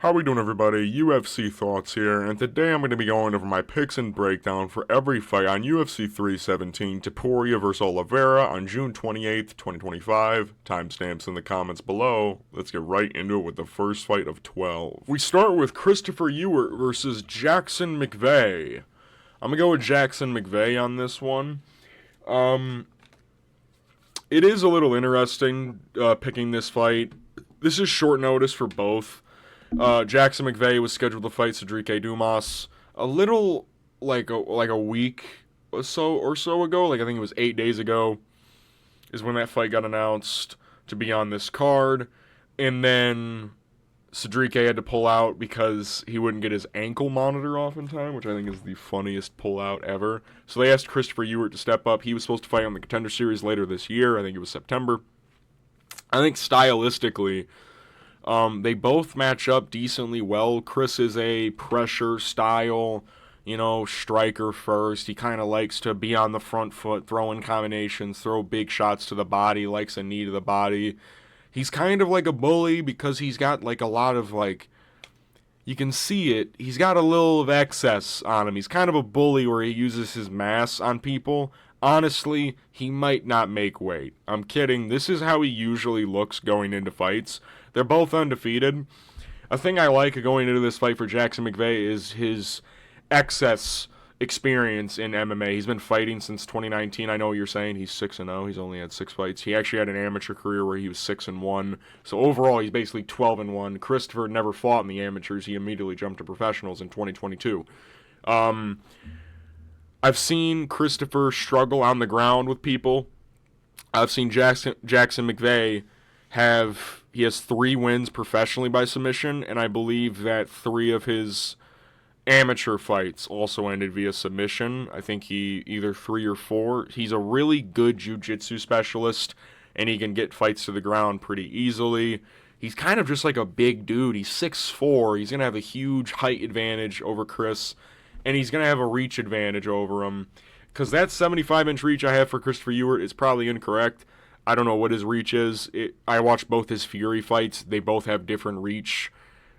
How we doing, everybody? UFC Thoughts here, and today I'm going to be going over my picks and breakdown for every fight on UFC 317, Topuria vs. Oliveira on June 28th, 2025. Timestamps in the comments below. Let's get right into it with the first fight of 12. We start with Christopher Ewert versus Jackson McVey. I'm going to go with Jackson McVey on this one. It is a little interesting picking this fight. This is short notice for both. Jackson McVey was scheduled to fight Cedric Dumas a little like a week or so ago. Like I think it was 8 days ago is when that fight got announced to be on this card, and then Cedric had to pull out because he wouldn't get his ankle monitor off in time, which I think is the funniest pullout ever. So they asked Christopher Ewert to step up. He was supposed to fight on the Contender Series later this year. I think it was September. I think stylistically, they both match up decently well. Chris is a pressure style, striker first. He kind of likes to be on the front foot, throw in combinations, throw big shots to the body, likes a knee to the body. He's kind of like a bully because he's got like a lot of you can see it. He's got a little of excess on him. He's kind of a bully where he uses his mass on people. Honestly, he might not make weight. I'm kidding. This is how he usually looks going into fights. They're both undefeated. A thing I like going into this fight for Jackson McVey is his excess experience in MMA. He's been fighting since 2019. I know what you're saying. He's 6-0. He's only had 6 fights. He actually had an amateur career where he was 6-1. So overall, he's basically 12-1. Christopher never fought in the amateurs. He immediately jumped to professionals in 2022. I've seen Christopher struggle on the ground with people. I've seen Jackson McVey he has 3 wins professionally by submission, and I believe that 3 of his amateur fights also ended via submission. I think he either 3 or 4. He's a really good jiu-jitsu specialist, and he can get fights to the ground pretty easily. He's kind of just like a big dude. He's 6'4". He's going to have a huge height advantage over Chris, and he's going to have a reach advantage over him. Because that 75-inch reach I have for Christopher Ewert is probably incorrect. I don't know what his reach is. I watched both his Fury fights. They both have different reach.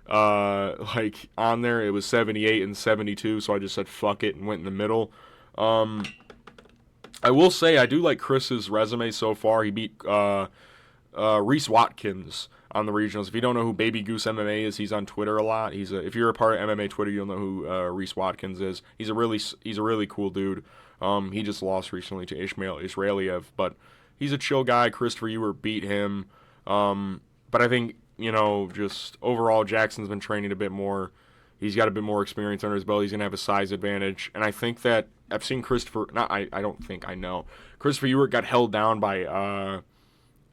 On there, it was 78 and 72, so I just said fuck it and went in the middle. I will say I do like Chris's resume so far. He beat Reese Watkins on the regionals. If you don't know who Baby Goose MMA is, he's on Twitter a lot. If you're a part of MMA Twitter, you'll know who Reese Watkins is. He's a really cool dude. He just lost recently to Ismail Israeliev, but he's a chill guy. Christopher Ewert beat him. But I think, just overall, Jackson's been training a bit more. He's got a bit more experience under his belt. He's going to have a size advantage. And I think that I've seen Christopher, I don't think I know. Christopher Ewert got held down by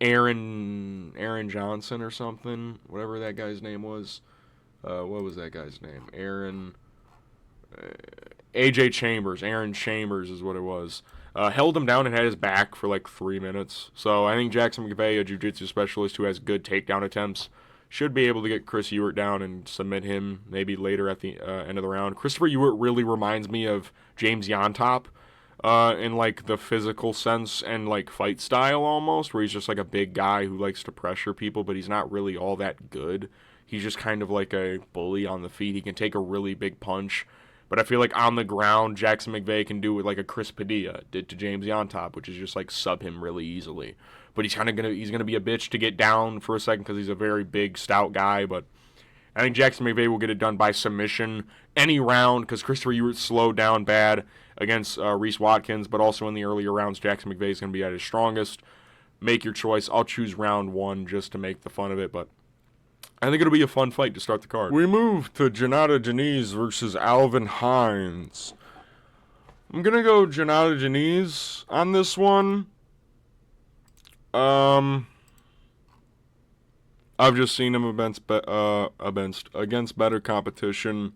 Aaron Johnson or something, whatever that guy's name was. What was that guy's name? Aaron Chambers is what it was. Held him down and had his back for 3 minutes. So I think Jackson McVey, a jiu-jitsu specialist who has good takedown attempts, should be able to get Chris Ewert down and submit him maybe later at the end of the round. Christopher Ewert really reminds me of James Jhonata in the physical sense and fight style almost, where he's just a big guy who likes to pressure people, but he's not really all that good. He's just kind of like a bully on the feet. He can take a really big punch. But I feel like on the ground, Jackson McVey can do what a Chris Padilla did to James Jhonata, which is just sub him really easily. But he's gonna be a bitch to get down for a second because he's a very big, stout guy. But I think Jackson McVey will get it done by submission any round because Christopher Ewert slowed down bad against Reese Watkins, but also in the earlier rounds, Jackson McVey is gonna be at his strongest. Make your choice. I'll choose round 1 just to make the fun of it, but I think it'll be a fun fight to start the card. We move to Jhonata Diniz versus Alvin Hines. I'm going to go Jhonata Diniz on this one. I've just seen him against better competition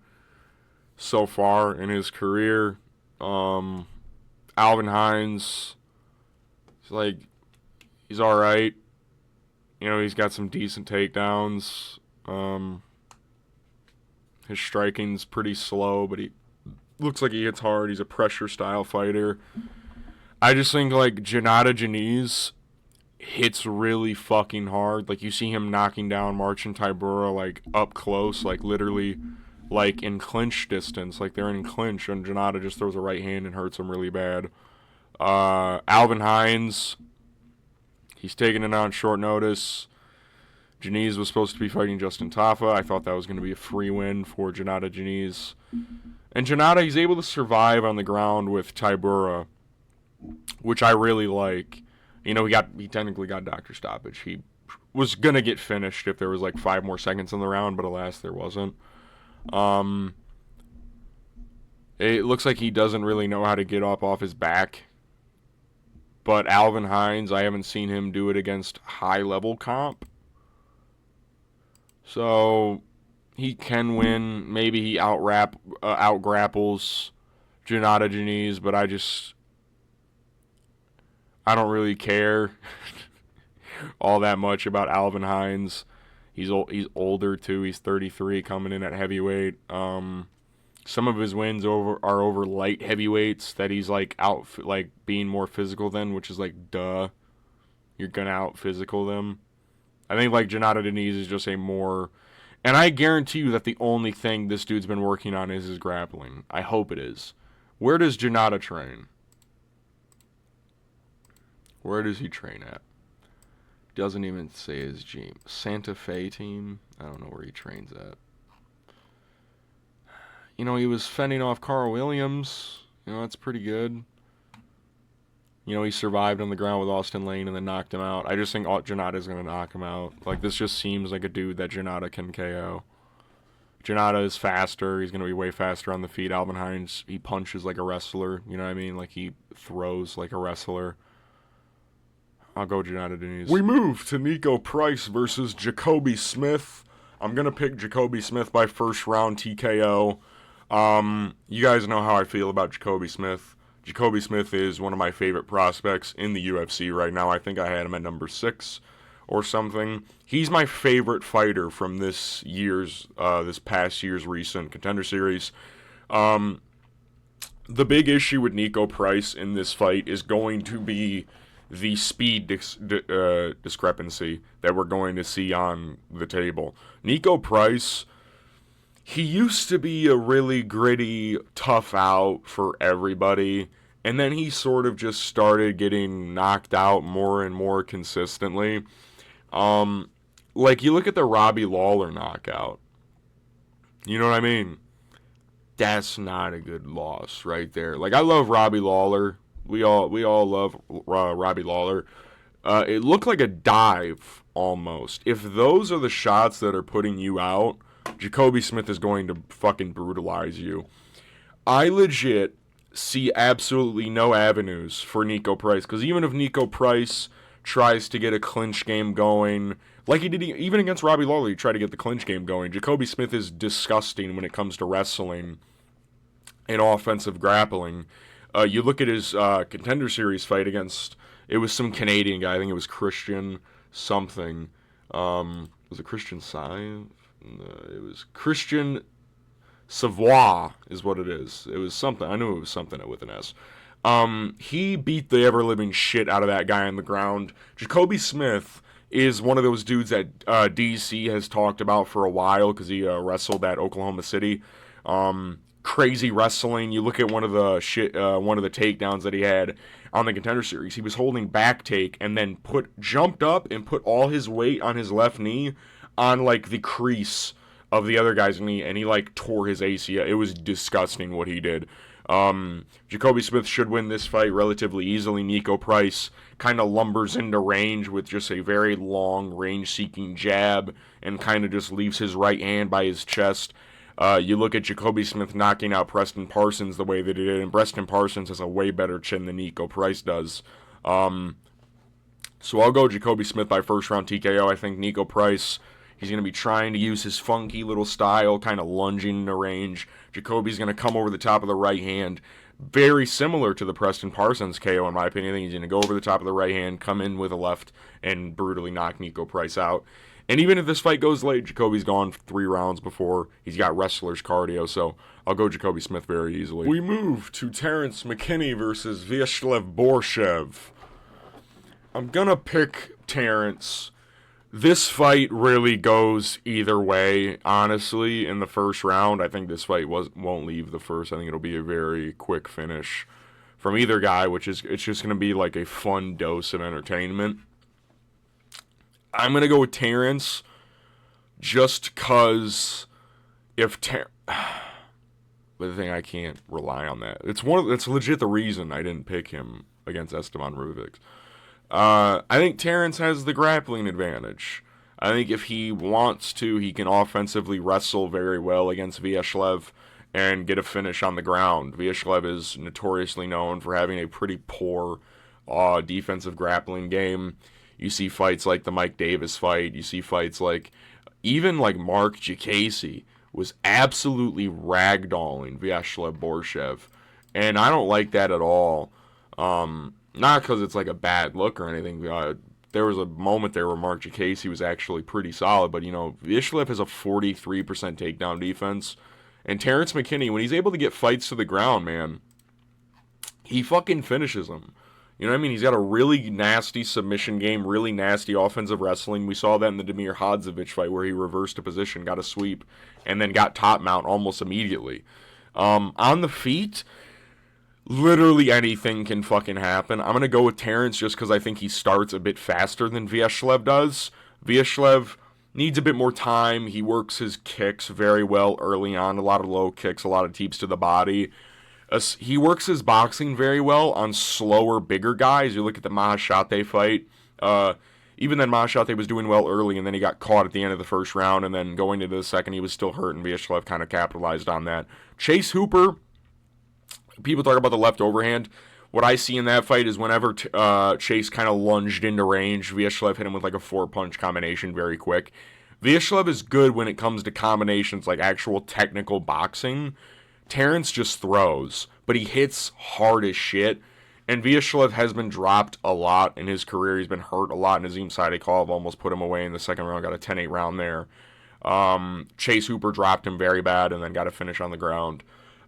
so far in his career. Alvin Hines, he's all right. He's got some decent takedowns. His striking's pretty slow, but he looks like he hits hard. He's a pressure style fighter. I just think Jhonata Diniz, hits really fucking hard. Like, you see him knocking down Marcin Tybura, like, up close, like, literally, like, in clinch distance. Like, they're in clinch, and Jhonata just throws a right hand and hurts him really bad. Alvin Hines, he's taking it on short notice. Diniz was supposed to be fighting Justin Tafa. I thought that was going to be a free win for Jhonata Diniz. And Jhonata, he's able to survive on the ground with Tybura, which I really like. You know, he technically got doctor stoppage. He was going to get finished if there was like 5 more seconds in the round, but alas, there wasn't. It looks like he doesn't really know how to get up off his back. But Alvin Hines, I haven't seen him do it against high-level comp. So he can win. Maybe he out-grapples Jhonata Diniz, but I don't really care all that much about Alvin Hines. He's older too. He's 33, coming in at heavyweight. Some of his wins are over light heavyweights that he's like out like being more physical than, which is like duh. You're gonna out physical them. I think like Jhonata Diniz is just a more, and I guarantee you that the only thing this dude's been working on is his grappling. I hope it is. Where does Jhonata train? Where does he train at? Doesn't even say his gym. Santa Fe team? I don't know where he trains at. You know, he was fending off Carl Williams. You know, that's pretty good. You know, he survived on the ground with Austin Lane and then knocked him out. I just think Jhonata's going to knock him out. Like, this just seems like a dude that Jhonata can KO. Jhonata is faster. He's going to be way faster on the feet. Alvin Hines, he punches like a wrestler. You know what I mean? Like, he throws like a wrestler. I'll go Jhonata Diniz. We move to Niko Price versus Jacobe Smith. I'm going to pick Jacobe Smith by first round TKO. You guys know how I feel about Jacobe Smith. Jacobe Smith is one of my favorite prospects in the UFC right now. I think I had him at number 6 or something. He's my favorite fighter from this past year's recent Contender Series. The big issue with Niko Price in this fight is going to be the speed discrepancy that we're going to see on the table. Niko Price, he used to be a really gritty, tough out for everybody, and then he sort of just started getting knocked out more and more consistently. Like, you look at the Robbie Lawler knockout. You know what I mean? That's not a good loss right there. Like, I love Robbie Lawler. We all love Robbie Lawler. It looked like a dive almost. If those are the shots that are putting you out, Jacobe Smith is going to fucking brutalize you. I legit see absolutely no avenues for Niko Price, because even if Niko Price tries to get a clinch game going, like he did even against Robbie Lawler, he tried to get the clinch game going. Jacobe Smith is disgusting when it comes to wrestling and offensive grappling. You look at his Contender Series fight against, it was some Canadian guy, I think it was Christian something. Was it Christian Saiv? It was Christian Savoy is what it is. It was something. I knew it was something with an S. He beat the ever-living shit out of that guy on the ground. Jacobe Smith is one of those dudes that DC has talked about for a while because he wrestled at Oklahoma City. Crazy wrestling. You look at one of the takedowns that he had on the Contender Series. He was holding back take and then jumped up and put all his weight on his left knee on like the crease of the other guy's knee, and he like tore his ACL. It was disgusting what he did. Jacobe Smith should win this fight relatively easily. Niko Price kind of lumbers into range with just a very long range-seeking jab and kind of just leaves his right hand by his chest. You look at Jacobe Smith knocking out Preston Parsons the way that he did, and Preston Parsons has a way better chin than Niko Price does. So I'll go Jacobe Smith by first round TKO. I think Niko Price, he's going to be trying to use his funky little style, kind of lunging into range. Jacobe's going to come over the top of the right hand, very similar to the Preston Parsons KO in my opinion. I think he's going to go over the top of the right hand, come in with a left, and brutally knock Niko Price out. And even if this fight goes late, Jacobe's gone 3 rounds before. He's got wrestler's cardio, so I'll go Jacobe Smith very easily. We move to Terrance McKinney versus Viacheslav Borshchev. I'm gonna pick Terrance. This fight really goes either way, honestly, in the first round. I think this fight won't leave the first. I think it'll be a very quick finish from either guy, it's just going to be like a fun dose of entertainment. I'm going to go with Terrance just because but the thing, I can't rely on that. It's legit the reason I didn't pick him against Esteban Rodrigues. I think Terrance has the grappling advantage. I think if he wants to, he can offensively wrestle very well against Viacheslav and get a finish on the ground. Viacheslav is notoriously known for having a pretty poor defensive grappling game. You see fights like the Mike Davis fight. You see fights like, even like Mark Jacobe was absolutely ragdolling Viacheslav Borshchev. And I don't like that at all. Not because it's like a bad look or anything. There was a moment there where Mark Jacobe was actually pretty solid. But, Viacheslav has a 43% takedown defense. And Terrance McKinney, when he's able to get fights to the ground, man, he fucking finishes them. You know what I mean? He's got a really nasty submission game, really nasty offensive wrestling. We saw that in the Damir Hadzovic fight where he reversed a position, got a sweep, and then got top mount almost immediately. On the feet, literally anything can fucking happen. I'm going to go with Terrance just because I think he starts a bit faster than Viacheslav does. Viacheslav needs a bit more time. He works his kicks very well early on. A lot of low kicks, a lot of teeps to the body. He works his boxing very well on slower, bigger guys. You look at the Mahashate fight. Even then, Mahashate was doing well early, and then he got caught at the end of the first round, and then going into the second, he was still hurt, and Viacheslav kind of capitalized on that. Chase Hooper, people talk about the left overhand. What I see in that fight is whenever Chase kind of lunged into range, Viacheslav hit him with like a 4-punch combination very quick. Viacheslav is good when it comes to combinations like actual technical boxing. Terrance just throws, but he hits hard as shit. And Viacheslav has been dropped a lot in his career. He's been hurt a lot. Nazim Sadykhov almost put him away in the second round, got a 10-8 round there. Chase Hooper dropped him very bad and then got a finish on the ground.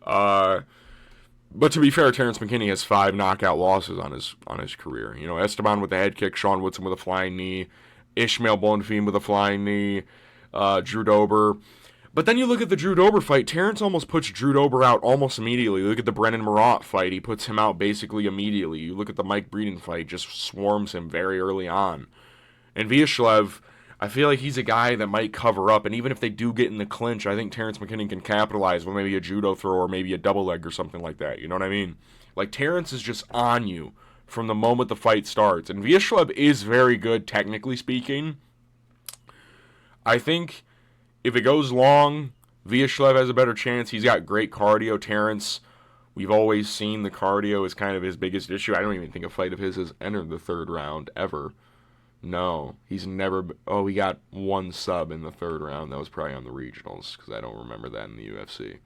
But to be fair, Terrance McKinney has 5 knockout losses on his career. Esteban with the head kick, Sean Woodson with a flying knee, Ishmael Bonfim with a flying knee, Drew Dober. But then you look at the Drew Dober fight, Terrance almost puts Drew Dober out almost immediately. You look at the Brennan Marat fight, he puts him out basically immediately. You look at the Mike Breeden fight, just swarms him very early on. And Viacheslav, I feel like he's a guy that might cover up, and even if they do get in the clinch, I think Terrance McKinney can capitalize with maybe a judo throw or maybe a double leg or something like that. You know what I mean? Like, Terrance is just on you from the moment the fight starts. And Viacheslav is very good, technically speaking. I think if it goes long, Viacheslav has a better chance. He's got great cardio. Terrance, we've always seen the cardio is kind of his biggest issue. I don't even think a fight of his has entered the third round ever. No, he's never. Oh, he got 1 sub in the third round. That was probably on the regionals because I don't remember that in the UFC.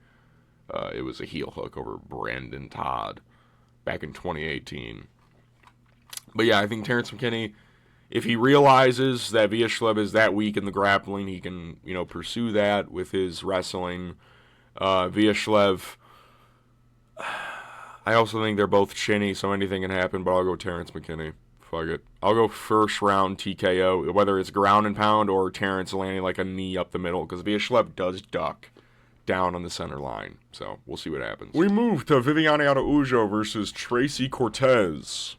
It was a heel hook over Brandon Todd back in 2018. But yeah, I think Terrance McKinney, if he realizes that Viacheslav is that weak in the grappling, he can, pursue that with his wrestling. Viacheslav, I also think they're both chinny, so anything can happen, but I'll go Terrance McKinney. Fuck it. I'll go first round TKO, whether it's ground and pound or Terrance landing like a knee up the middle, because Viacheslav does duck down on the center line. So we'll see what happens. We move to Viviane Araújo versus Tracy Cortez.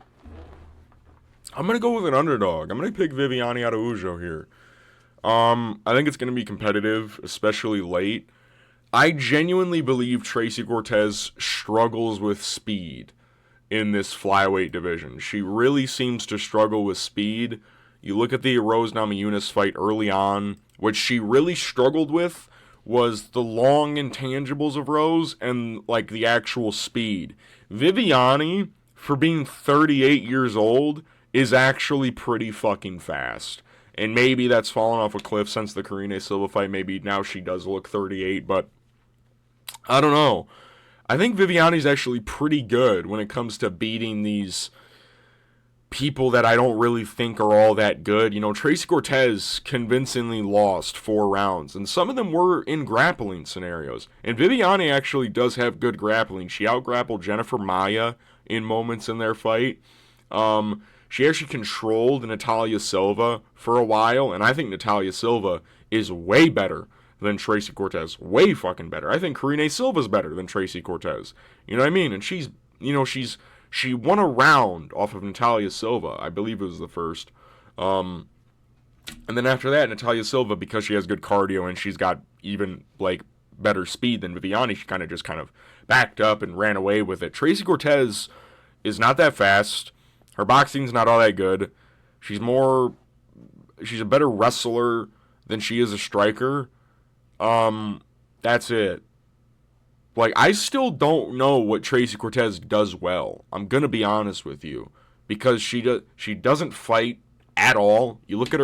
I'm going to go with an underdog. I'm going to pick Viviane Araújo here. I think it's going to be competitive, especially late. I genuinely believe Tracy Cortez struggles with speed in this flyweight division. She really seems to struggle with speed. You look at the Rose Namajunas fight early on, what she really struggled with was the long intangibles of Rose and like the actual speed. Viviane, for being 38 years old, is actually pretty fucking fast. And maybe that's fallen off a cliff since the Karine Silva fight. Maybe now she does look 38, but I don't know. I think Viviane's actually pretty good when it comes to beating these people that I don't really think are all that good. Tracy Cortez convincingly lost 4 rounds, and some of them were in grappling scenarios. And Viviane actually does have good grappling. She out-grappled Jennifer Maia in moments in their fight. she actually controlled Natalia Silva for a while, and I think Natalia Silva is way better than Tracy Cortez. Way fucking better. I think Karine Silva's better than Tracy Cortez. You know what I mean? And she won a round off of Natalia Silva. I believe it was the first. And then after that, Natalia Silva, because she has good cardio and she's got even, like, better speed than Viviane, she kind of backed up and ran away with it. Tracy Cortez is not that fast. Her boxing's not all that good. She's a better wrestler than she is a striker. That's it. Like, I still don't know what Tracy Cortez does well. I'm gonna be honest with you, because she doesn't fight at all. You look at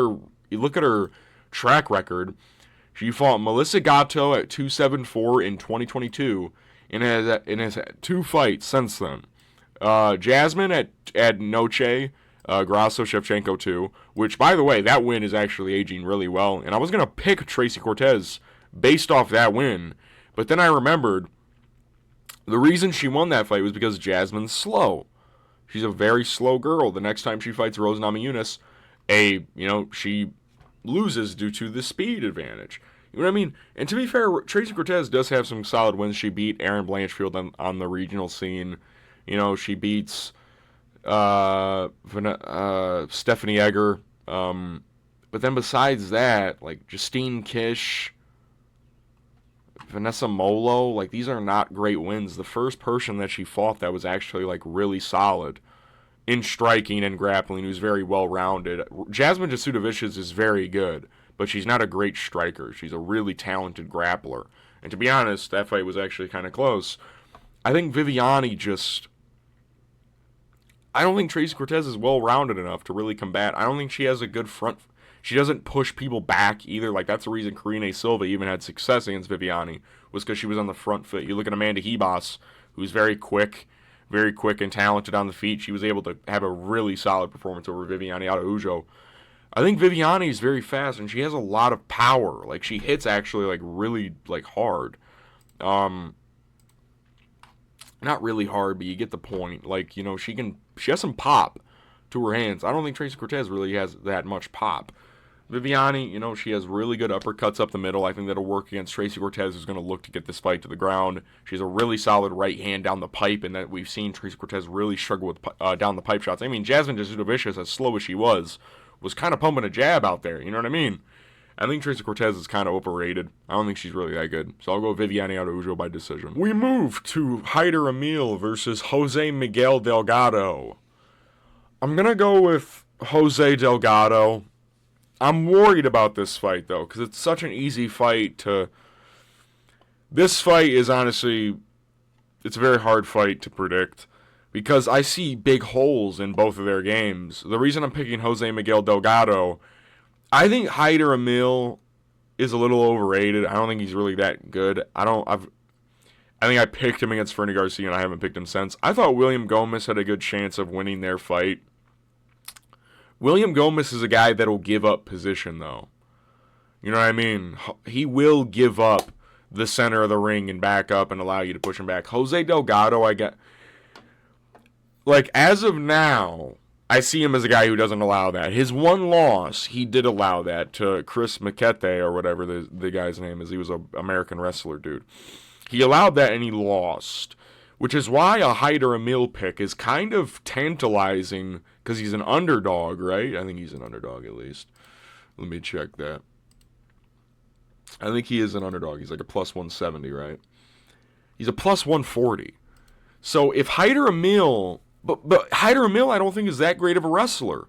her track record. She fought Melissa Gatto at 274 in 2022, and has had 2 fights since then. Jasmine at Noche, Grasso Shevchenko 2, which, by the way, that win is actually aging really well. And I was gonna pick Tracy Cortez based off that win, but then I remembered the reason she won that fight was because Jasmine's slow. She's a very slow girl. The next time she fights Rose Namajunas, she loses due to the speed advantage. You know what I mean? And to be fair, Tracy Cortez does have some solid wins. She beat Erin Blanchfield on the regional scene. She beats Stephanie Egger. But then besides that, like Justine Kish, Vanessa Molo, like, these are not great wins. The first person that she fought that was actually, like, really solid in striking and grappling, who's very well-rounded. Jasmine Jasudavicius is very good, but she's not a great striker. She's a really talented grappler. And to be honest, that fight was actually kind of close. I think Viviane I don't think Tracy Cortez is well-rounded enough to really combat. I don't think she has a good front. She doesn't push people back either. Like, that's the reason Karine Silva even had success against Viviane, was because she was on the front foot. You look at Amanda Hebos, who's very quick and talented on the feet. She was able to have a really solid performance over Viviane Araújo. I think Viviane is very fast, and she has a lot of power. Like, she hits actually, like, really, like, hard. Not really hard, but you get the point. Like, she has some pop to her hands. I don't think Tracy Cortez really has that much pop. Viviane, she has really good uppercuts up the middle. I think that'll work against Tracy Cortez, who's going to look to get this fight to the ground. She has a really solid right hand down the pipe, and that we've seen Tracy Cortez really struggle with down the pipe shots. I mean, Jasmine Jasudavicius, as slow as she was kind of pumping a jab out there. You know what I mean? I think Tracy Cortez is kind of overrated. I don't think she's really that good. So I'll go Viviane Araújo by decision. We move to Hyder Amil versus Jose Miguel Delgado. I'm going to go with Jose Delgado. I'm worried about this fight, though, because it's such an easy fight to... This fight is honestly... It's a very hard fight to predict, because I see big holes in both of their games. The reason I'm picking Jose Miguel Delgado, I think Hyder Amil is a little overrated. I don't think he's really that good. I think I picked him against Fernie Garcia, and I haven't picked him since. I thought William Gomez had a good chance of winning their fight. William Gomez is a guy that'll give up position, though. You know what I mean? He will give up the center of the ring and back up and allow you to push him back. Jose Delgado, as of now, I see him as a guy who doesn't allow that. His one loss, he did allow that to Chris McKinney, or whatever the guy's name is. He was an American wrestler dude. He allowed that and he lost, which is why a Hyder Amil pick is kind of tantalizing, because he's an underdog, right? I think he's an underdog, at least. Let me check that. I think he is an underdog. He's like a plus 170, right? He's a plus 140. So if Hyder Amil... But Hyder Amil, I don't think, is that great of a wrestler.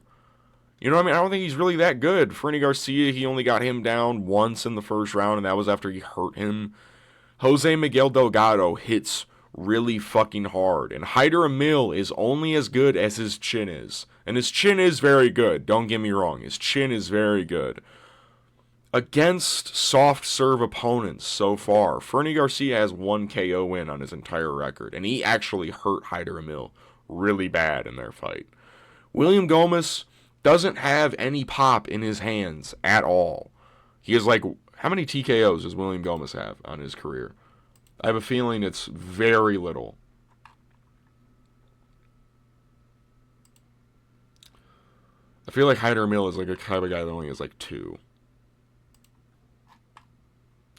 You know what I mean? I don't think he's really that good. Fernie Garcia, he only got him down once in the first round, and that was after he hurt him. Jose Miguel Delgado hits really fucking hard. And Hyder Amil is only as good as his chin is. And his chin is very good. Don't get me wrong. His chin is very good. Against soft serve opponents so far, Fernie Garcia has 1 KO win on his entire record. And he actually hurt Hyder Amil really bad in their fight. William Gomez doesn't have any pop in his hands at all. He is like... How many TKOs does William Gomez have on his career? I have a feeling it's very little. I feel like Hyder Amil is like a type of guy that only has like 2.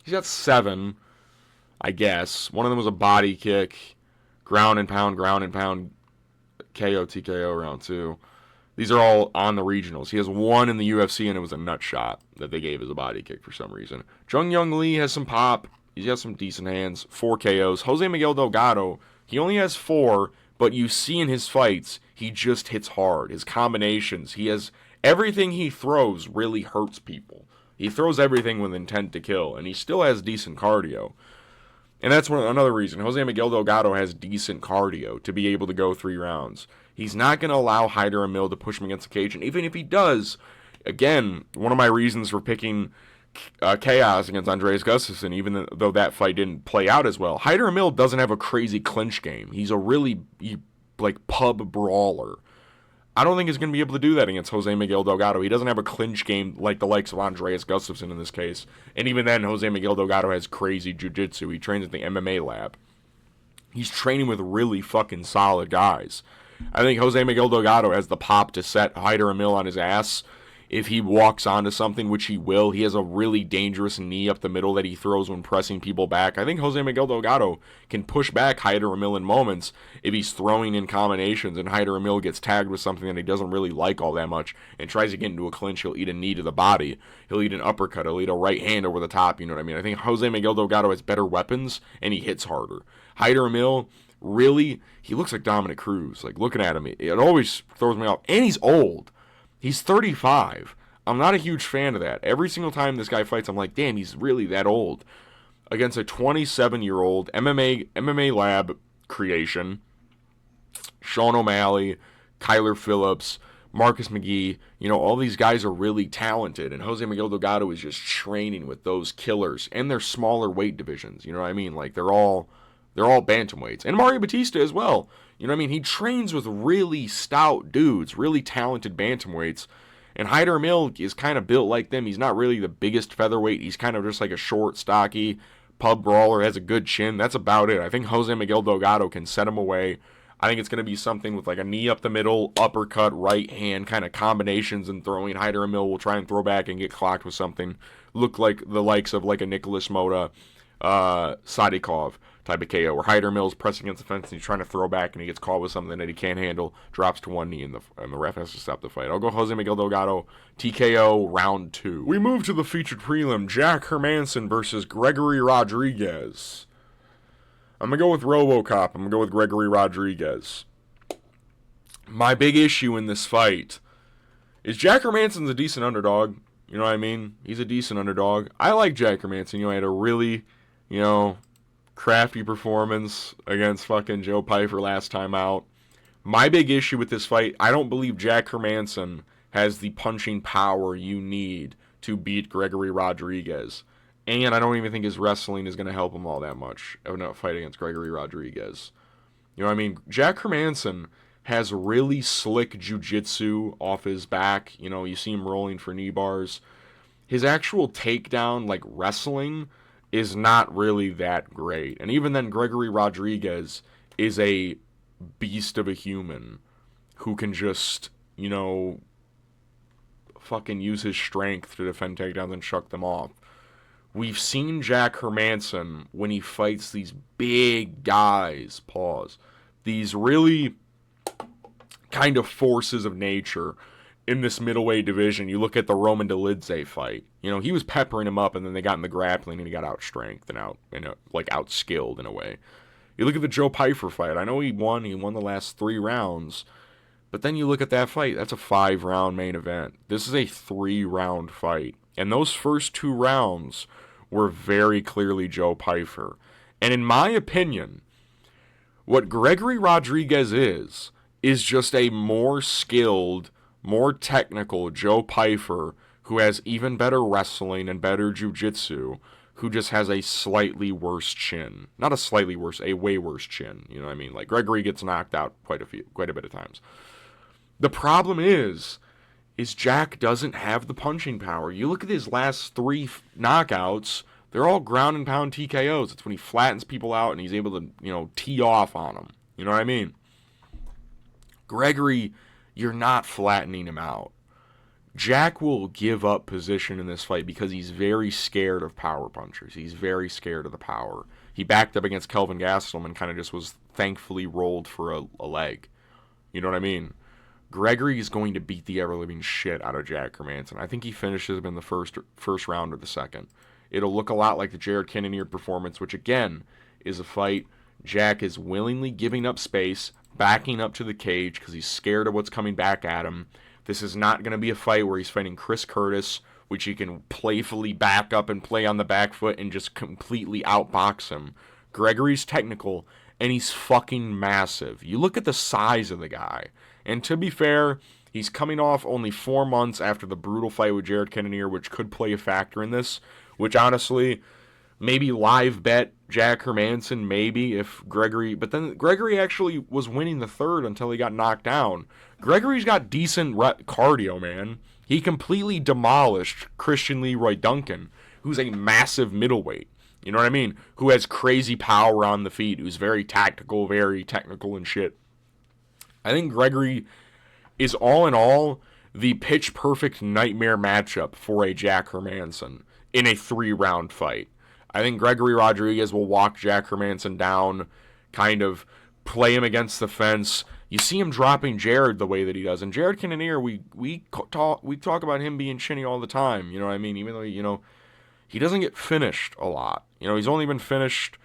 He's got 7, I guess. One of them was a body kick, ground and pound, KO, TKO round 2. These are all on the regionals. He has 1 in the UFC, and it was a nut shot that they gave as a body kick for some reason. Jung Young Lee has some pop. He's got some decent hands. 4 KOs. Jose Miguel Delgado, he only has 4, but you see in his fights, he just hits hard. His combinations, he has everything he throws really hurts people. He throws everything with intent to kill, and he still has decent cardio. And that's another reason. Jose Miguel Delgado has decent cardio to be able to go 3 rounds. He's not going to allow Hyder Amil to push him against the cage. And even if he does, again, one of my reasons for picking Chaos against Andreas Gustafsson, even though that fight didn't play out as well, Hyder Amil doesn't have a crazy clinch game. He's a really, pub brawler. I don't think he's going to be able to do that against Jose Miguel Delgado. He doesn't have a clinch game like the likes of Andreas Gustafsson in this case. And even then, Jose Miguel Delgado has crazy jiu-jitsu. He trains at the MMA lab. He's training with really fucking solid guys. I think Jose Miguel Delgado has the pop to set Hyder Amil on his ass if he walks onto something, which he will. He has a really dangerous knee up the middle that he throws when pressing people back. I think Jose Miguel Delgado can push back Hyder Amil in moments if he's throwing in combinations and Hyder Amil gets tagged with something that he doesn't really like all that much and tries to get into a clinch. He'll eat a knee to the body. He'll eat an uppercut. He'll eat a right hand over the top. You know what I mean? I think Jose Miguel Delgado has better weapons and he hits harder. Hyder Amil, really, he looks like Dominic Cruz. Like, looking at him, it always throws me off. And he's old. He's 35. I'm not a huge fan of that. Every single time this guy fights, I'm like, damn, he's really that old. Against a 27-year-old MMA lab creation, Sean O'Malley, Kyler Phillips, Marcus McGee, all these guys are really talented. And Jose Miguel Delgado is just training with those killers. And they're smaller weight divisions. You know what I mean? Like, they're all bantamweights. And Mario Batista as well. You know what I mean? He trains with really stout dudes, really talented bantamweights. And Hyder Amil is kind of built like them. He's not really the biggest featherweight. He's kind of just like a short, stocky pub brawler, has a good chin. That's about it. I think Jose Miguel Delgado can set him away. I think it's going to be something with like a knee up the middle, uppercut, right hand, kind of combinations and throwing. Hyder Amil will try and throw back and get clocked with something. Look like the likes of like a Nicholas Mota, Sadikov type of KO, where Hyder Amil's pressing against the fence and he's trying to throw back and he gets caught with something that he can't handle, drops to one knee, and the ref has to stop the fight. I'll go Jose Miguel Delgado, TKO, round 2. We move to the featured prelim, Jack Hermansson versus Gregory Rodrigues. I'm going to go with RoboCop. I'm going to go with Gregory Rodrigues. My big issue in this fight is Jack Hermansson's a decent underdog. You know what I mean? He's a decent underdog. I like Jack Hermansson. He had a really, crafty performance against fucking Joe Pyfer last time out. My big issue with this fight, I don't believe Jack Hermansson has the punching power you need to beat Gregory Rodrigues. And I don't even think his wrestling is going to help him all that much in a fight against Gregory Rodrigues. You know what I mean? Jack Hermansson has really slick jiu-jitsu off his back. You see him rolling for knee bars. His actual takedown, like wrestling, is not really that great. And even then, Gregory Rodrigues is a beast of a human who can just, fucking use his strength to defend takedowns and shuck them off. We've seen Jack Hermansson when he fights these big guys, these really kind of forces of nature in this middleweight division. You look at the Roman Dolidze fight. He was peppering him up, and then they got in the grappling, and he got out-strengthed and out-skilled in a way. You look at the Joe Pyfer fight. I know he won the last 3 rounds, but then you look at that fight. That's a 5-round main event. This is a 3-round fight, and those first 2 rounds were very clearly Joe Pyfer. And in my opinion, what Gregory Rodrigues is just a more skilled, more technical Joe Pyfer who has even better wrestling and better jiu-jitsu, who just has a slightly worse chin. Not a slightly worse, a way worse chin. You know what I mean? Like, Gregory gets knocked out quite a bit of times. The problem is Jack doesn't have the punching power. You look at his last 3 knockouts, they're all ground and pound TKOs. It's when he flattens people out and he's able to, tee off on them. You know what I mean? Gregory, you're not flattening him out. Jack will give up position in this fight because he's very scared of power punchers. He's very scared of the power. He backed up against Kelvin Gastelum and kind of just was thankfully rolled for a leg. You know what I mean? Gregory is going to beat the ever-living shit out of Jack Hermansson. I think he finishes him in the first round or the second. It'll look a lot like the Jared Cannonier performance, which again is a fight Jack is willingly giving up space, backing up to the cage because he's scared of what's coming back at him. This is not going to be a fight where he's fighting Chris Curtis, which he can playfully back up and play on the back foot and just completely outbox him. Gregory's technical, and he's fucking massive. You look at the size of the guy. And to be fair, he's coming off only 4 months after the brutal fight with Jared Cannonier, which could play a factor in this. Which honestly, maybe live bet Jack Hermansson, maybe, if Gregory... But then Gregory actually was winning the third until he got knocked down. Gregory's got decent cardio, man. He completely demolished Christian Leroy Duncan, who's a massive middleweight. You know what I mean? Who has crazy power on the feet, who's very tactical, very technical and shit. I think Gregory is all in all the pitch-perfect nightmare matchup for a Jack Hermansson in a 3-round fight. I think Gregory Rodrigues will walk Jack Hermansson down, kind of play him against the fence. You see him dropping Jared the way that he does. And Jared Cannonier, we talk about him being chinny all the time. You know what I mean? Even though, he doesn't get finished a lot. He's only been finished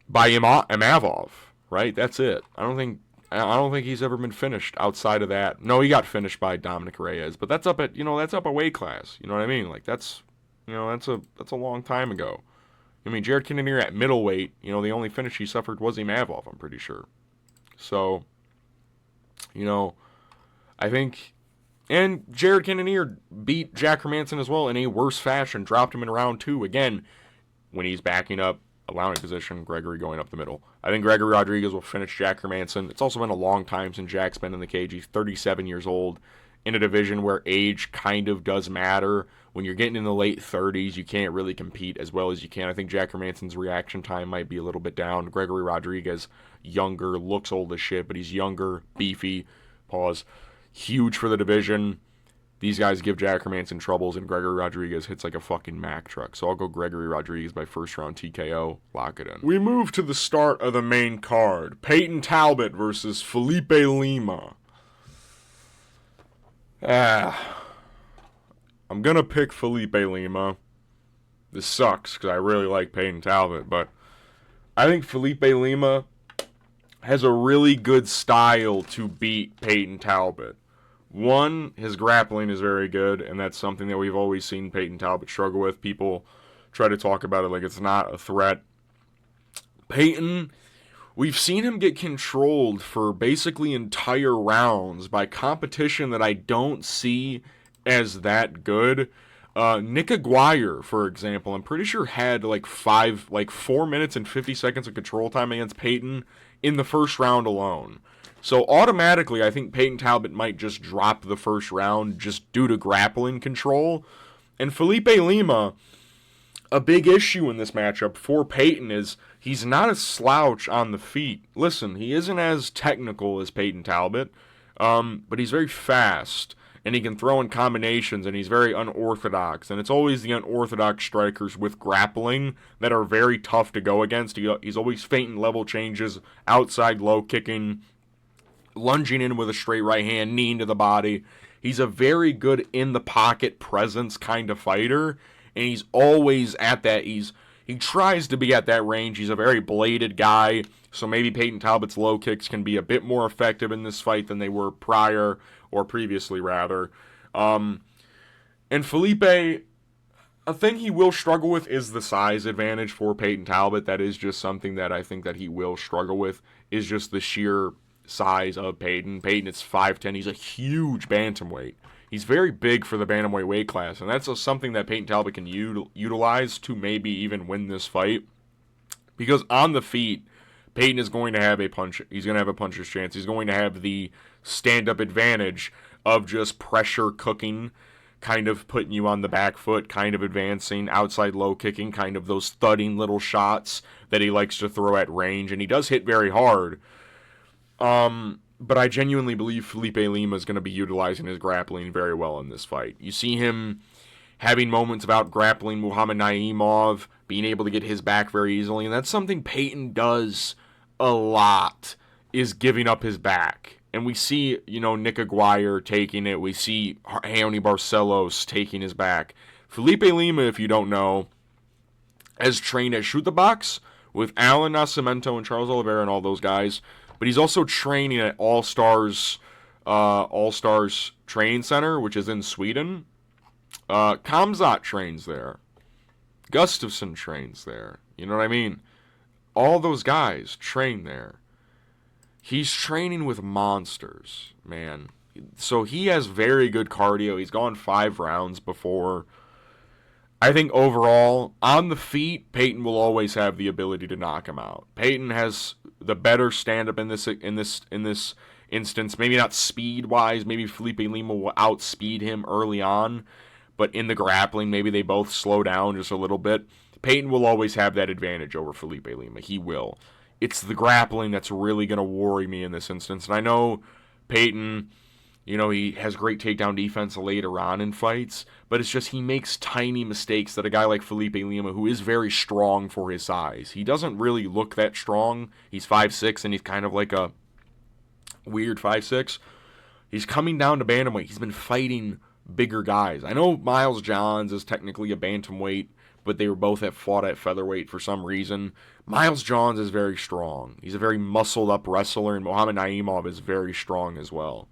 by Imavov, right? That's it. I don't think he's ever been finished outside of that. No, he got finished by Dominic Reyes, but that's up a weight class. You know what I mean? Like that's a long time ago. I mean, Jared Cannonier at middleweight, the only finish he suffered was Imavov, I'm pretty sure. So, I think, and Jared Cannonier beat Jack Hermansson as well in a worse fashion, dropped him in round 2 again when he's backing up, allowing position, Gregory going up the middle. I think Gregory Rodrigues will finish Jack Hermansson. It's also been a long time since Jack's been in the cage. He's 37 years old in a division where age kind of does matter. When you're getting in the late 30s, you can't really compete as well as you can. I think Jack Hermansson's reaction time might be a little bit down. Gregory Rodrigues, younger, looks old as shit, but he's younger, beefy, huge for the division. These guys give Jack Hermansson troubles, and Gregory Rodrigues hits like a fucking Mack truck. So I'll go Gregory Rodrigues by first round TKO. Lock it in. We move to the start of the main card. Payton Talbott versus Felipe Lima. I'm going to pick Felipe Lima. This sucks because I really like Payton Talbott, but I think Felipe Lima has a really good style to beat Payton Talbott. One, his grappling is very good, and that's something that we've always seen Payton Talbott struggle with. People try to talk about it like it's not a threat. Payton, we've seen him get controlled for basically entire rounds by competition that I don't see as that good. Nick Aguirre, for example, I'm pretty sure had 4 minutes and 50 seconds of control time against Payton in the first round alone. So automatically, I think Payton Talbott might just drop the first round just due to grappling control. And Felipe Lima, a big issue in this matchup for Payton is he's not a slouch on the feet. Listen, he isn't as technical as Payton Talbott, but he's very fast, and he can throw in combinations, and he's very unorthodox. And it's always the unorthodox strikers with grappling that are very tough to go against. He's always feinting level changes, outside low kicking, lunging in with a straight right hand, knee into the body. He's a very good in-the-pocket presence kind of fighter, and he's always at that. He tries to be at that range. He's a very bladed guy, so maybe Payton Talbott's low kicks can be a bit more effective in this fight than they were previously, rather. And Felipe, a thing he will struggle with is the size advantage for Payton Talbott. That is just something that I think that he will struggle with, is just the sheer size of Payton. Payton is 5'10". He's a huge bantamweight. He's very big for the bantamweight weight class, and that's something that Payton Talbott can utilize to maybe even win this fight. Because on the feet, Payton is going to have a punch. He's going to have a puncher's chance. He's going to have the stand-up advantage of just pressure cooking, kind of putting you on the back foot, kind of advancing, outside low kicking, kind of those thudding little shots that he likes to throw at range, and he does hit very hard. But I genuinely believe Felipe Lima is going to be utilizing his grappling very well in this fight. You see him having moments about grappling Muhammad Naimov, being able to get his back very easily, and that's something Payton does a lot, is giving up his back. And we see, Nick Aguirre taking it. We see Raoni Barcelos taking his back. Felipe Lima, if you don't know, has trained at Shoot the Box with Alan Nascimento and Charles Oliveira and all those guys. But he's also training at All Stars Training Center, which is in Sweden. Kamzat trains there. Gustafsson trains there. You know what I mean? All those guys train there. He's training with monsters, man. So he has very good cardio. He's gone 5 rounds before. I think overall, on the feet, Payton will always have the ability to knock him out. Payton has the better stand-up in this instance. Maybe not speed-wise. Maybe Felipe Lima will outspeed him early on. But in the grappling, maybe they both slow down just a little bit. Payton will always have that advantage over Felipe Lima. He will. It's the grappling that's really going to worry me in this instance. And I know Payton, he has great takedown defense later on in fights, but it's just he makes tiny mistakes that a guy like Felipe Lima, who is very strong for his size, he doesn't really look that strong. He's 5'6", and he's kind of like a weird 5'6". He's coming down to bantamweight. He's been fighting bigger guys. I know Miles Johns is technically a bantamweight, but they were both fought at featherweight for some reason. Miles Johns is very strong. He's a very muscled-up wrestler, and Muhammad Naimov is very strong as well.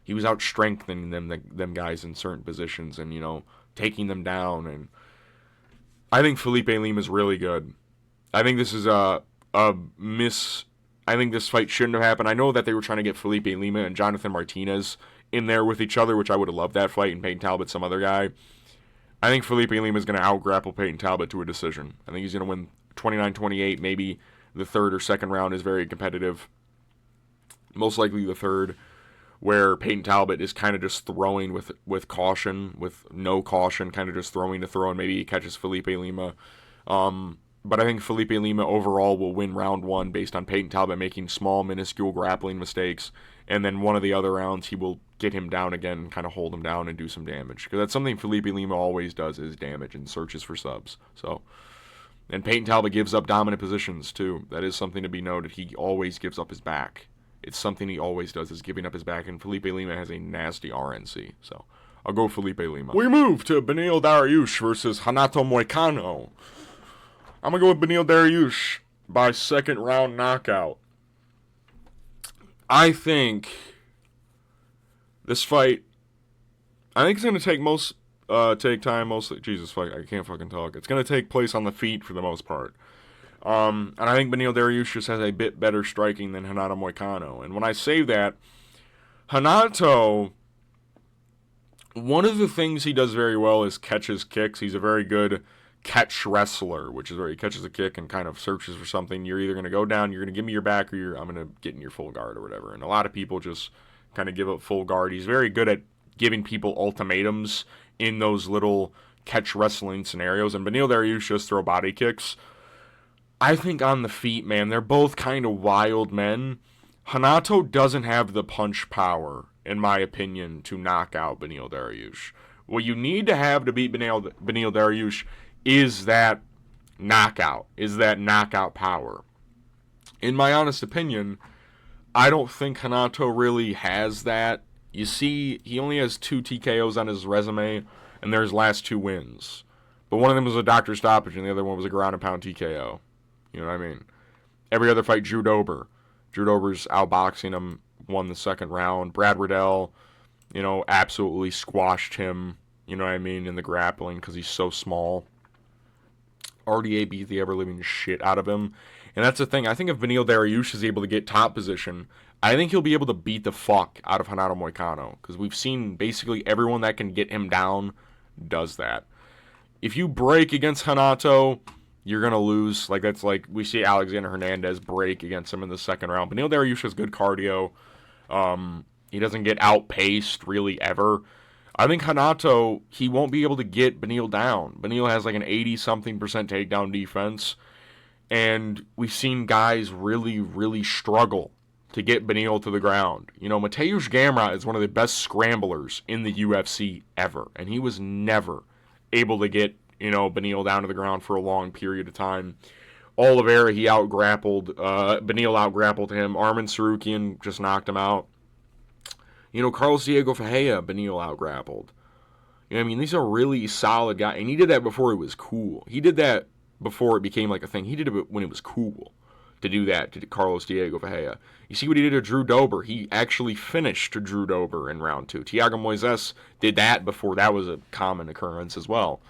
He was out-strengthening them guys in certain positions and, taking them down. And I think Felipe Lima is really good. I think this is I think this fight shouldn't have happened. I know that they were trying to get Felipe Lima and Jonathan Martinez in there with each other, which I would have loved that fight, and Payton Talbot, some other guy. I think Felipe Lima is going to out-grapple Payton Talbot to a decision. I think he's going to win 29-28. Maybe the third or second round is very competitive. Most likely the third, where Payton Talbot is kind of just throwing with caution, with no caution, kind of just throwing to throw, and maybe he catches Felipe Lima. But I think Felipe Lima overall will win round 1 based on Payton Talbot making small, minuscule grappling mistakes, and then one of the other rounds he will get him down again, kind of hold him down and do some damage. Because that's something Felipe Lima always does, is damage and searches for subs. And Payton Talbot gives up dominant positions too. That is something to be noted. He always gives up his back. It's something he always does, is giving up his back, and Felipe Lima has a nasty RNC. So I'll go Felipe Lima. We move to Beneil Dariush versus Jhonata Moicano. I'm going to go with Beneil Dariush by second round knockout. I think this fight, it's going to take time mostly. Jesus, fuck, I can't fucking talk. It's going to take place on the feet for the most part. And I think Beneil Dariush just has a bit better striking than Jhonata Moicano. And when I say that, Jhonata, one of the things he does very well is catches kicks. He's a very good catch wrestler, which is where he catches a kick and kind of searches for something. You're either going to go down, you're going to give me your back, or I'm going to get in your full guard or whatever. And a lot of people just kind of give up full guard. He's very good at giving people ultimatums in those little catch wrestling scenarios. And Beneil Dariush just throw body kicks. I think on the feet, man, they're both kind of wild men. Jhonata doesn't have the punch power, in my opinion, to knock out Beneil Dariush. What you need to have to beat Beneil Dariush is that knockout power. In my honest opinion, I don't think Jhonata really has that. You see, he only has 2 TKOs on his resume, and they're his last 2 wins. But one of them was a doctor stoppage, and the other one was a ground and pound TKO. You know what I mean? Every other fight, Drew Dober. Drew Dober's outboxing him, won the second round. Brad Riddell, absolutely squashed him, you know what I mean, in the grappling because he's so small. RDA beat the ever-living shit out of him. And that's the thing. I think if Beneil Dariush is able to get top position, I think he'll be able to beat the fuck out of Jhonata Moicano. Because we've seen basically everyone that can get him down does that. If you break against Jhonata, you're going to lose. That's like we see Alexander Hernandez break against him in the second round. Beneil Dariush has good cardio. He doesn't get outpaced really ever. I think Jhonata, he won't be able to get Beneil down. Beneil has like an 80-something% takedown defense. And we've seen guys really, really struggle to get Beneil to the ground. Mateusz Gamrot is one of the best scramblers in the UFC ever, and he was never able to get, Beneil down to the ground for a long period of time. Oliveira, he out-grappled. Beneil out-grappled him. Arman Tsarukyan just knocked him out. Carlos Diego Ferreira, Beneil out-grappled. These are really solid guys. And he did that before it was cool. He did that before it became like a thing. He did it when it was cool to do that to Carlos Diego Ferreira. You see what he did to Drew Dober. He actually finished Drew Dober in round 2. Thiago Moises did that before that was a common occurrence as well.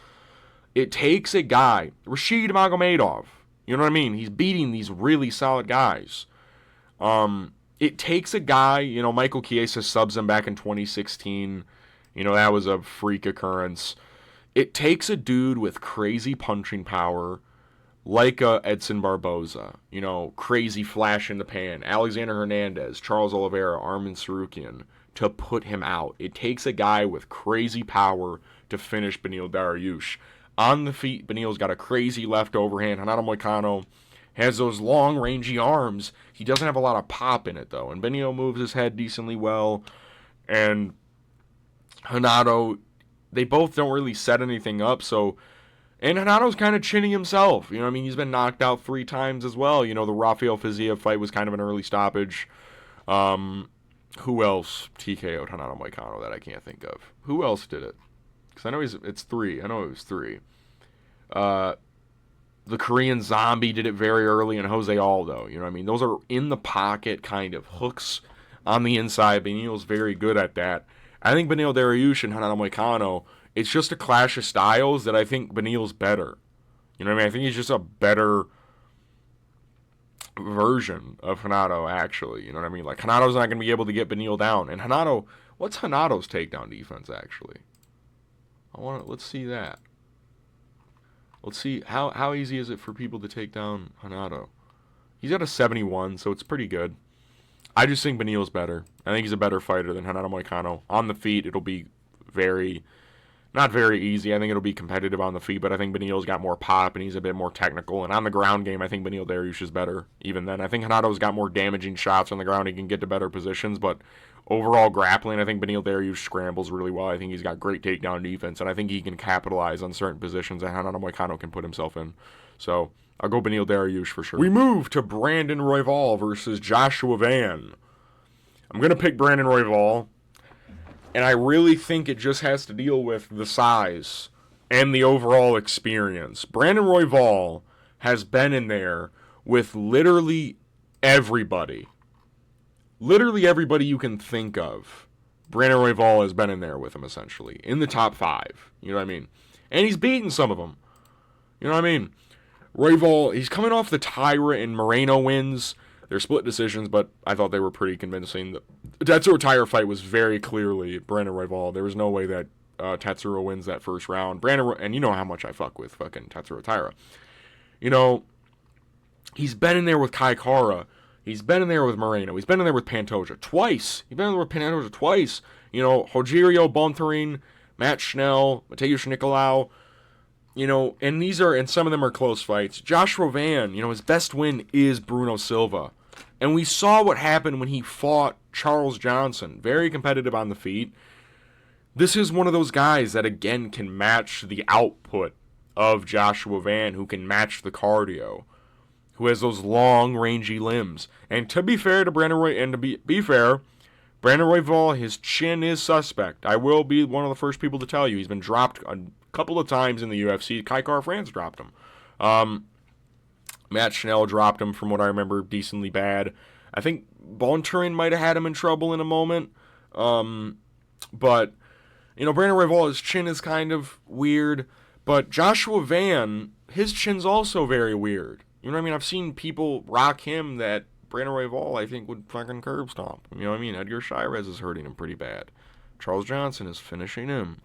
It takes a guy, Rashid Magomedov, you know what I mean? He's beating these really solid guys. It takes a guy, Michael Chiesa subs him back in 2016. That was a freak occurrence. It takes a dude with crazy punching power, like Edson Barboza, crazy flash in the pan, Alexander Hernandez, Charles Oliveira, Arman Tsarukyan, to put him out. It takes a guy with crazy power to finish Beneil Dariush. On the feet, Beneil's got a crazy left overhand. Renato Moicano has those long, rangy arms. He doesn't have a lot of pop in it, though. And Beneil moves his head decently well. And Renato, they both don't really set anything up. And Renato's kind of chinning himself. He's been knocked out 3 times as well. The Rafael Fiziev fight was kind of an early stoppage. Who else TKO'd Renato Moicano that I can't think of? Who else did it? Because I know it's 3. I know it was 3. The Korean Zombie did it very early, and Jose Aldo. Those are in the pocket kind of hooks on the inside. Beneil's very good at that. I think Beneil Dariush and Renato Moicano, it's just a clash of styles that I think Beneil's better. I think he's just a better version of Renato, actually. Like, Renato's not going to be able to get Beneil down. And Renato, what's Renato's takedown defense, actually? Let's see that. Let's see, how easy is it for people to take down Renato? He's at a 71, so it's pretty good. I just think Beneil's better. I think he's a better fighter than Renato Moicano. On the feet, it'll be not very easy. I think it'll be competitive on the feet, but I think Beneil's got more pop and he's a bit more technical. And on the ground game, I think Beneil Dariush is better even then. I think Renato's got more damaging shots on the ground. He can get to better positions, but overall grappling, I think Beneil Dariush scrambles really well. I think he's got great takedown defense, and I think he can capitalize on certain positions that Renato Moicano can put himself in. So I'll go Beneil Dariush for sure. We move to Brandon Royval versus Joshua Van. I'm going to pick Brandon Royval, and I really think it just has to deal with the size and the overall experience. Brandon Royval has been in there with literally everybody. Literally everybody you can think of. Brandon Royval has been in there with him, essentially. In the top 5. You know what I mean? And he's beaten some of them. You know what I mean? Royval, he's coming off the Tyra and Moreno wins. They're split decisions, but I thought they were pretty convincing. The Tatsuro Tyra fight was very clearly Brandon Royval. There was no way that Tatsuro wins that first round. And you know how much I fuck with fucking Tatsuro Tyra. He's been in there with Kai Kara. He's been in there with Moreno. He's been in there with Pantoja twice. He's been in there with Pantoja twice. Rogerio Bontorin, Matt Schnell, Mateusz Nicolau. And some of them are close fights. Joshua Van, his best win is Bruno Silva. And we saw what happened when he fought Charles Johnson. Very competitive on the feet. This is one of those guys that, again, can match the output of Joshua Van, who can match the cardio, who has those long, rangy limbs. And to be fair to Brandon Royval, his chin is suspect. I will be one of the first people to tell you. He's been dropped a couple of times in the UFC. Kai Kara France dropped him. Matt Schnell dropped him, from what I remember, decently bad. I think Bontorin might have had him in trouble in a moment. But, Brandon Royval, his chin is kind of weird. But Joshua Van, his chin's also very weird. You know what I mean? I've seen people rock him that Brandon Royval, I think, would fucking curb stomp. You know what I mean? Edgar Chairez is hurting him pretty bad. Charles Johnson is finishing him.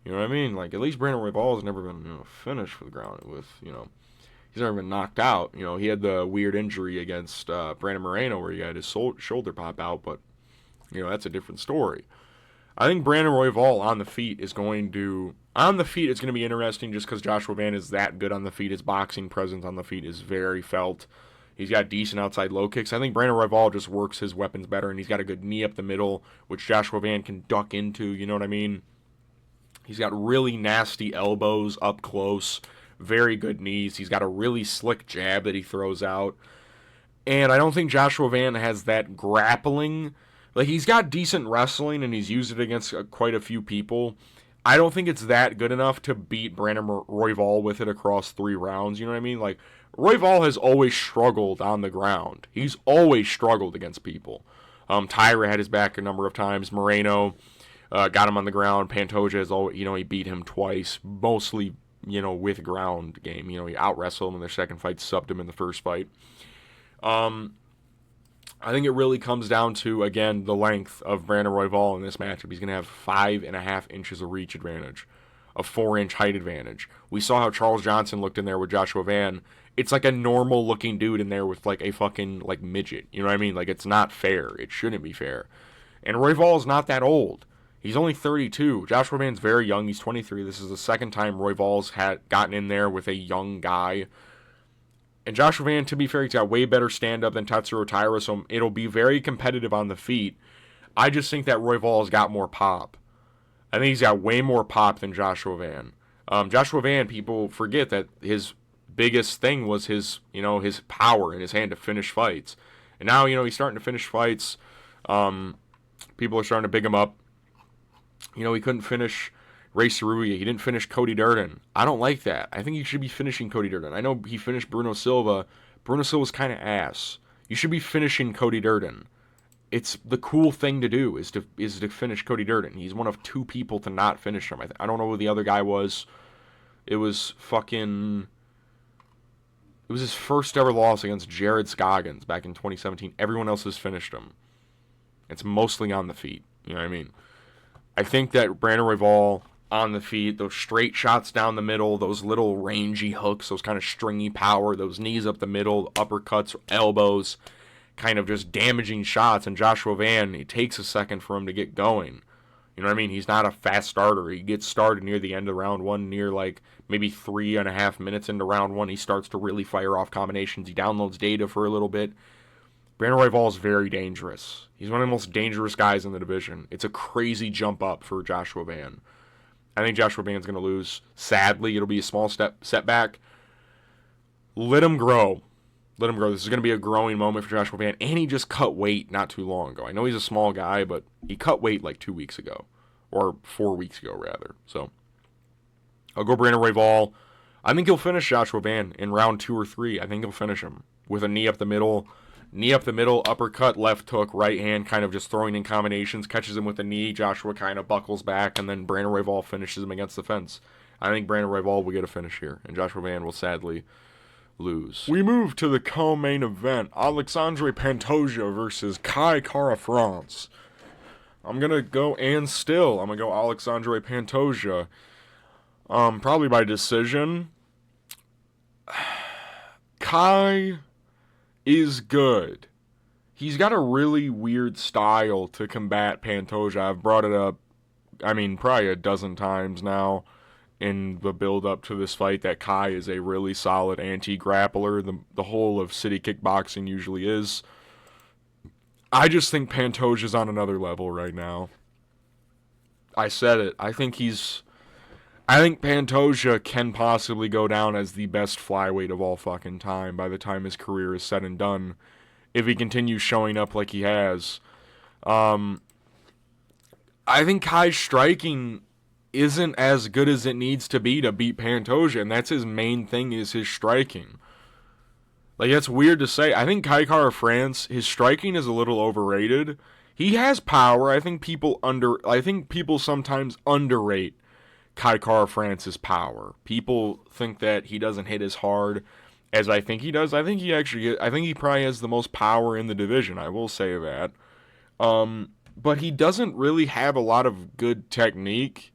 You know what I mean? Like, at least Brandon Royval has never been finished with ground with, he's never been knocked out. He had the weird injury against Brandon Moreno where he had his shoulder pop out, but, that's a different story. I think Brandon Royval on the feet is going to be interesting just because Joshua Van is that good on the feet. His boxing presence on the feet is very felt. He's got decent outside low kicks. I think Brandon Royval just works his weapons better, and he's got a good knee up the middle, which Joshua Van can duck into, you know what I mean? He's got really nasty elbows up close, very good knees. He's got a really slick jab that he throws out. And I don't think Joshua Van has that grappling. Like, he's got decent wrestling, and he's used it against quite a few people. I don't think it's that good enough to beat Brandon Royval with it across 3 rounds, you know what I mean? Like, Royval has always struggled on the ground. He's always struggled against people. Tyra had his back a number of times. Moreno got him on the ground. Pantoja has always, he beat him twice, mostly, with ground game. He out-wrestled him in their second fight, subbed him in the first fight. I think it really comes down to, again, the length of Brandon Royval in this matchup. He's going to have 5.5 inches of reach advantage, a 4-inch height advantage. We saw how Charles Johnson looked in there with Joshua Van. It's like a normal-looking dude in there with, like, a fucking, like, midget. You know what I mean? Like, it's not fair. It shouldn't be fair. And Royval is not that old. He's only 32. Joshua Van's very young. He's 23. This is the second time Royval's gotten in there with a young guy. And Joshua Van, to be fair, he's got way better stand-up than Tatsuro Taira, so it'll be very competitive on the feet. I just think that Royval's got more pop. I think he's got way more pop than Joshua Van. Joshua Van, people forget that his biggest thing was his power in his hand to finish fights. And now, he's starting to finish fights. People are starting to big him up. He couldn't finish Ray Cerrulla. He didn't finish Cody Durden. I don't like that. I think he should be finishing Cody Durden. I know he finished Bruno Silva. Bruno Silva's kind of ass. You should be finishing Cody Durden. It's the cool thing to do is to finish Cody Durden. He's one of 2 people to not finish him. I don't know who the other guy was. It was his first ever loss against Jared Scoggins back in 2017. Everyone else has finished him. It's mostly on the feet. You know what I mean? I think that Brandon Royval on the feet, those straight shots down the middle, those little rangy hooks, those kind of stringy power, those knees up the middle, uppercuts, elbows, kind of just damaging shots. And Joshua Van, it takes a second for him to get going. You know what I mean? He's not a fast starter. He gets started near the end of round 1, near like maybe 3.5 minutes into round 1. He starts to really fire off combinations. He downloads data for a little bit. Brandon Royval is very dangerous. He's one of the most dangerous guys in the division. It's a crazy jump up for Joshua Van. I think Joshua Van's going to lose. Sadly, it'll be a small setback. Let him grow. Let him grow. This is going to be a growing moment for Joshua Van. And he just cut weight not too long ago. I know he's a small guy, but he cut weight like 2 weeks ago. Or 4 weeks ago, rather. So, I'll go Brandon Royval. I think he'll finish Joshua Van in round 2 or 3. I think he'll finish him with a knee up the middle. Knee up the middle, uppercut, left hook, right hand, kind of just throwing in combinations, catches him with a knee. Joshua kind of buckles back, and then Brandon Royval finishes him against the fence. I think Brandon Royval will get a finish here, and Joshua Van will sadly lose. We move to the co-main event, Alexandre Pantoja versus Kai Kara-France. I'm going to go Alexandre Pantoja. Probably by decision. Kai is good. He's got a really weird style to combat Pantoja. I've brought it up, probably a dozen times now in the build-up to this fight that Kai is a really solid anti-grappler. The whole of city kickboxing usually is. I just think Pantoja's on another level right now. I said it. I think Pantoja can possibly go down as the best flyweight of all fucking time by the time his career is said and done, if he continues showing up like he has. I think Kai's striking isn't as good as it needs to be to beat Pantoja, and that's his main thing, is his striking. Like, that's weird to say. I think Kai Kara-France, his striking is a little overrated. He has power. I think people sometimes underrate Kai Kara-France's power. People think that he doesn't hit as hard as I think he does. I think he probably has the most power in the division. I will say that. But he doesn't really have a lot of good technique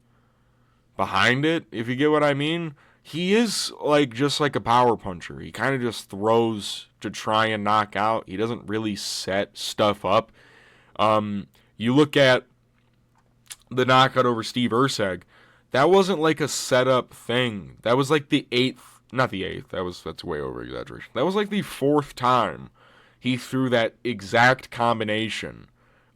behind it, if you get what I mean. He is just like a power puncher. He kind of just throws to try and knock out. He doesn't really set stuff up. You look at the knockout over Steve Erceg. That wasn't like a setup thing. That was like the 8th Not the 8th. That's way over exaggeration. That was like the 4th time he threw that exact combination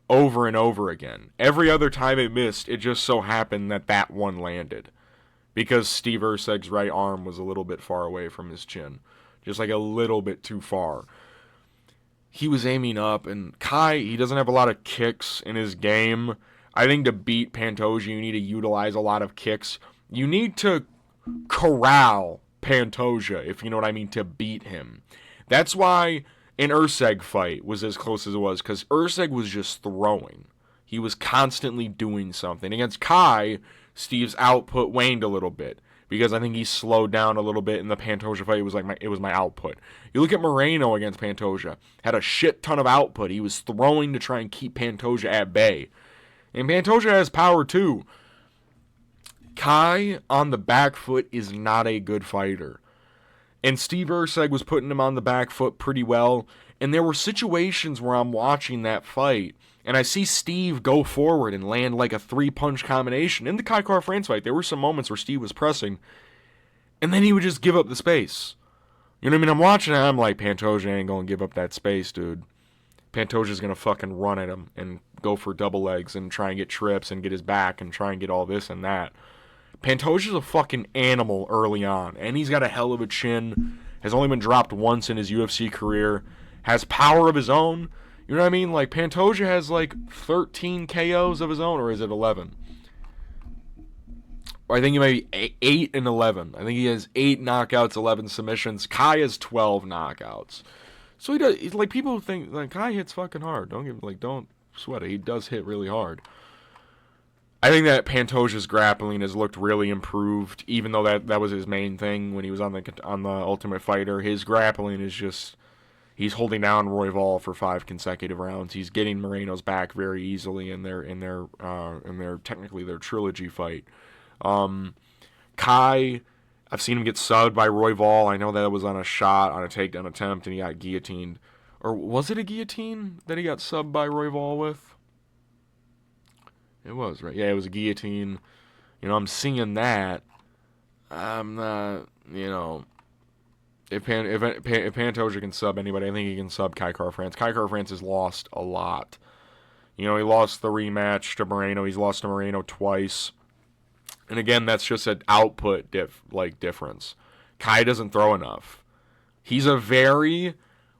over and over again. Every other time it missed, it just so happened that one landed. Because Steve Erceg's right arm was a little bit far away from his chin. Just like a little bit too far. He was aiming up, and Kai, he doesn't have a lot of kicks in his game. I think to beat Pantoja, you need to utilize a lot of kicks. You need to corral Pantoja, if you know what I mean, to beat him. That's why an Erceg fight was as close as it was, because Erceg was just throwing. He was constantly doing something. Against Kai, Steve's output waned a little bit, because I think he slowed down a little bit in the Pantoja fight. It was my output. You look at Moreno against Pantoja, had a shit ton of output. He was throwing to try and keep Pantoja at bay. And Pantoja has power too. Kai on the back foot is not a good fighter. And Steve Erceg was putting him on the back foot pretty well. And there were situations where I'm watching that fight, and I see Steve go forward and land like a 3-punch combination. In the Kai Kara-France fight, there were some moments where Steve was pressing, and then he would just give up the space. You know what I mean? I'm watching it, I'm like, Pantoja ain't going to give up that space, dude. Pantoja's going to fucking run at him and go for double legs and try and get trips and get his back and try and get all this and that. Pantoja's a fucking animal early on, and he's got a hell of a chin, has only been dropped once in his UFC career, has power of his own. You know what I mean? Like, Pantoja has like 13 KOs of his own, or is it 11? I think he might be 8 and 11. I think he has 8 knockouts, 11 submissions. Kai has 12 knockouts. So he does, like, people think, like, Kai hits fucking hard. Don't sweat it. He does hit really hard. I think that Pantoja's grappling has looked really improved, even though that was his main thing when he was on the Ultimate Fighter. His grappling is just, he's holding down Royval for 5 consecutive rounds. He's getting Moreno's back very easily in their technically their trilogy fight. Kai, I've seen him get subbed by Royval. I know that was on a takedown attempt, and he got guillotined. Or was it a guillotine that he got subbed by Royval with? It was, right? Yeah, it was a guillotine. You know, I'm seeing that. I'm not, you know, if Pantoja can sub anybody, I think he can sub Kai Kara-France. Kai Kara-France has lost a lot. You know, he lost the rematch to Moreno. He's lost to Moreno twice. And again, that's just an output difference. Kai doesn't throw enough. He's a very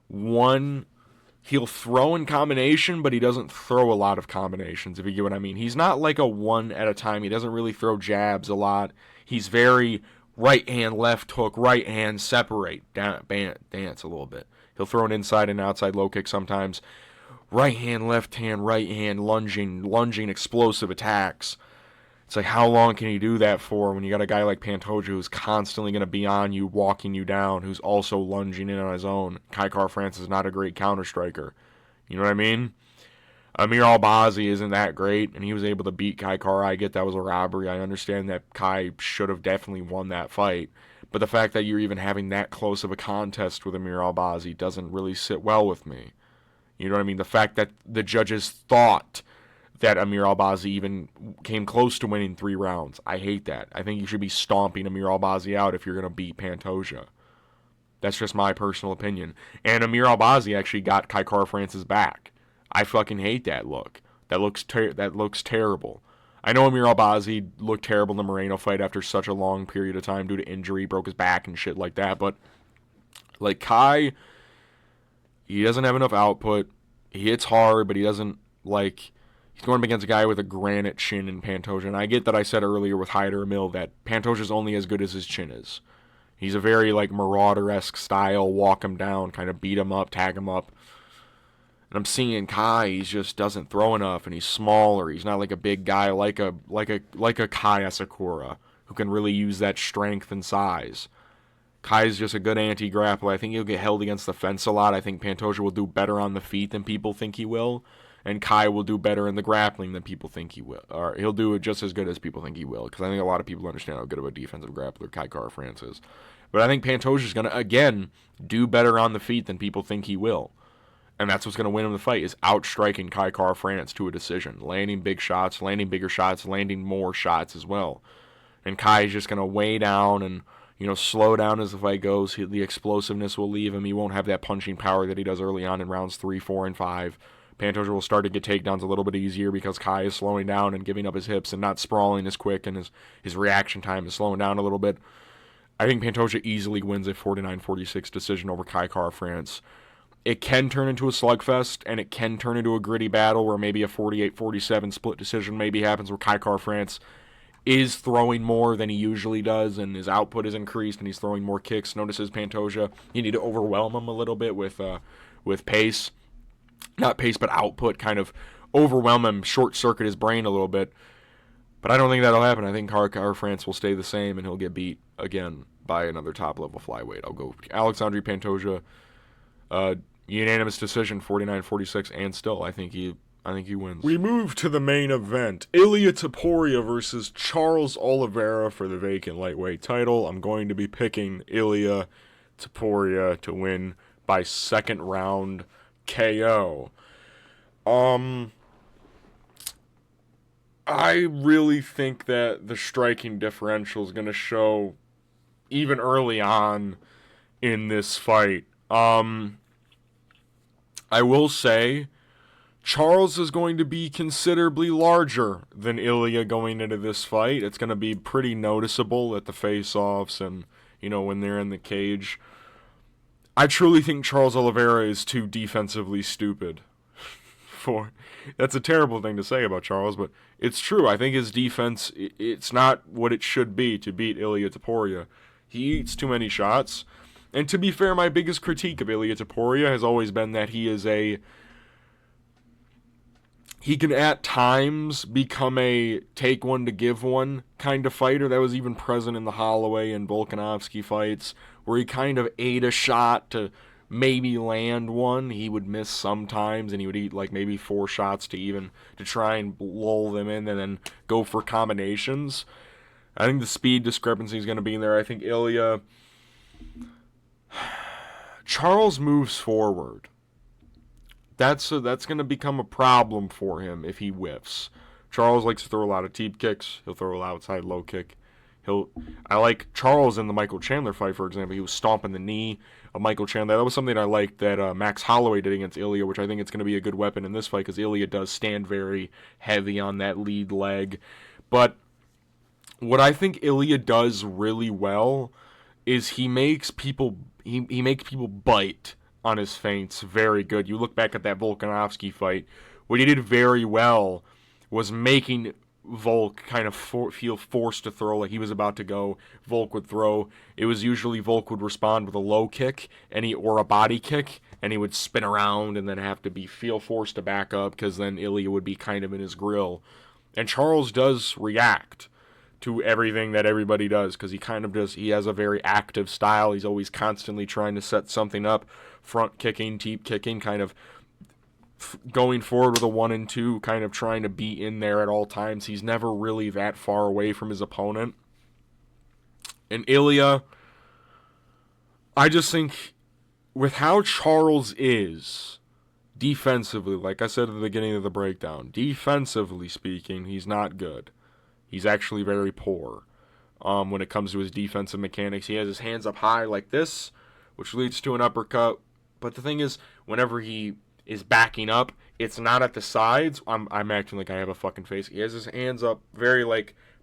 he'll throw in combination, but he doesn't throw a lot of combinations, if you get what I mean. He's not like a one at a time. He doesn't really throw jabs a lot. He's very right hand, left hook, right hand, separate, dance a little bit. He'll throw an inside and outside low kick sometimes. Right hand, left hand, lunging, explosive attacks. It's like, how long can he do that for when you got a guy like Pantoja who's constantly going to be on you, walking you down, who's also lunging in on his own? Kai Kara-France is not a great counter-striker. You know what I mean? Amir Albazi isn't that great, and he was able to beat Kai Kara. I get that was a robbery. I understand that Kai should have definitely won that fight. But the fact that you're even having that close of a contest with Amir Albazi doesn't really sit well with me. You know what I mean? The fact that the judges thought that Amir Albazi even came close to winning 3 rounds. I hate that. I think you should be stomping Amir Albazi out if you're going to beat Pantoja. That's just my personal opinion. And Amir Albazi actually got Kai Kara-France's back. I fucking hate that look. That looks terrible. I know Amir Albazi looked terrible in the Moreno fight after such a long period of time due to injury, broke his back and shit like that, but like Kai, he doesn't have enough output. He hits hard, but he doesn't, like, he's going up against a guy with a granite chin in Pantoja. And I get that I said earlier with Hyder Amil that Pantoja's only as good as his chin is. He's a very, like, Marauder-esque style, walk him down, kind of beat him up, tag him up. And I'm seeing Kai, he just doesn't throw enough, and he's smaller. He's not like a big guy like a Kai Asakura, who can really use that strength and size. Kai's just a good anti-grappler. I think he'll get held against the fence a lot. I think Pantoja will do better on the feet than people think he will. And Kai will do better in the grappling than people think he will. Or he'll do it just as good as people think he will. Because I think a lot of people understand how good of a defensive grappler Kai Kara-France is. But I think Pantoja's going to, again, do better on the feet than people think he will. And that's what's going to win him the fight, is outstriking Kai Kara-France to a decision. Landing big shots, landing bigger shots, landing more shots as well. And Kai is just going to weigh down and slow down as the fight goes. The explosiveness will leave him. He won't have that punching power that he does early on in rounds 3, 4, and 5. Pantoja will start to get takedowns a little bit easier because Kai is slowing down and giving up his hips and not sprawling as quick, and his reaction time is slowing down a little bit. I think Pantoja easily wins a 49-46 decision over Kai Kara-France. It can turn into a slugfest, and it can turn into a gritty battle where maybe a 48-47 split decision maybe happens where Kai Kara-France is throwing more than he usually does, and his output is increased, and he's throwing more kicks. Notices Pantoja, you need to overwhelm him a little bit with pace. Not pace, but output, kind of overwhelm him, short-circuit his brain a little bit. But I don't think that'll happen. I think Kai Kara-France will stay the same, and he'll get beat again by another top-level flyweight. I'll go Alexandre Pantoja, unanimous decision, 49-46, and still, I think he wins. We move to the main event. Ilia Topuria versus Charles Oliveira for the vacant lightweight title. I'm going to be picking Ilia Topuria to win by second round KO. I really think that the striking differential is going to show even early on in this fight. I will say Charles is going to be considerably larger than Ilia going into this fight. It's going to be pretty noticeable at the face-offs and, when they're in the cage. I truly think Charles Oliveira is too defensively stupid. That's a terrible thing to say about Charles, but it's true. I think his defense, it's not what it should be to beat Ilia Topuria. He eats too many shots. And to be fair, my biggest critique of Ilia Topuria has always been that he can at times become a take one to give one kind of fighter. That was even present in the Holloway and Volkanovski fights, where he kind of ate a shot to maybe land one. He would miss sometimes, and he would eat like maybe 4 shots to try and lull them in and then go for combinations. I think the speed discrepancy is going to be in there. I think Charles moves forward. That's going to become a problem for him if he whiffs. Charles likes to throw a lot of deep kicks. He'll throw an outside low kick. I like Charles in the Michael Chandler fight, for example. He was stomping the knee of Michael Chandler. That was something I liked that Max Holloway did against Ilia, which I think it's going to be a good weapon in this fight because Ilia does stand very heavy on that lead leg. But what I think Ilia does really well is he makes people bite on his feints very good. You look back at that Volkanovski fight. What he did very well was making Volk kind of feel forced to throw, like he was about to go. Volk would throw. It was usually Volk would respond with a low kick or a body kick, and he would spin around and then have to feel forced to back up because then Ilia would be kind of in his grill. And Charles does react to everything that everybody does because he has a very active style. He's always constantly trying to set something up, front kicking, deep kicking, kind of going forward with a 1 and 2, kind of trying to be in there at all times. He's never really that far away from his opponent. And Ilia, I just think with how Charles is defensively, like I said at the beginning of the breakdown, defensively speaking, he's not good. He's actually very poor when it comes to his defensive mechanics. He has his hands up high like this, which leads to an uppercut. But the thing is, whenever he is backing up, it's not at the sides. I'm acting like I have a fucking face. He has his hands up very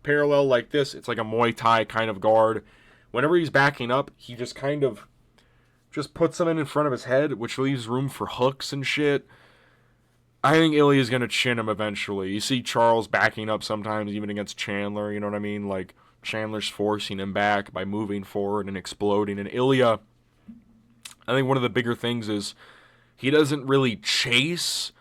parallel like this. It's like a Muay Thai kind of guard. Whenever he's backing up, he just kind of puts them in front of his head, which leaves room for hooks and shit. I think Ilia's going to chin him eventually. You see Charles backing up sometimes, even against Chandler, you know what I mean? Like, Chandler's forcing him back by moving forward and exploding. And Ilia, I think one of the bigger things is he doesn't really chase.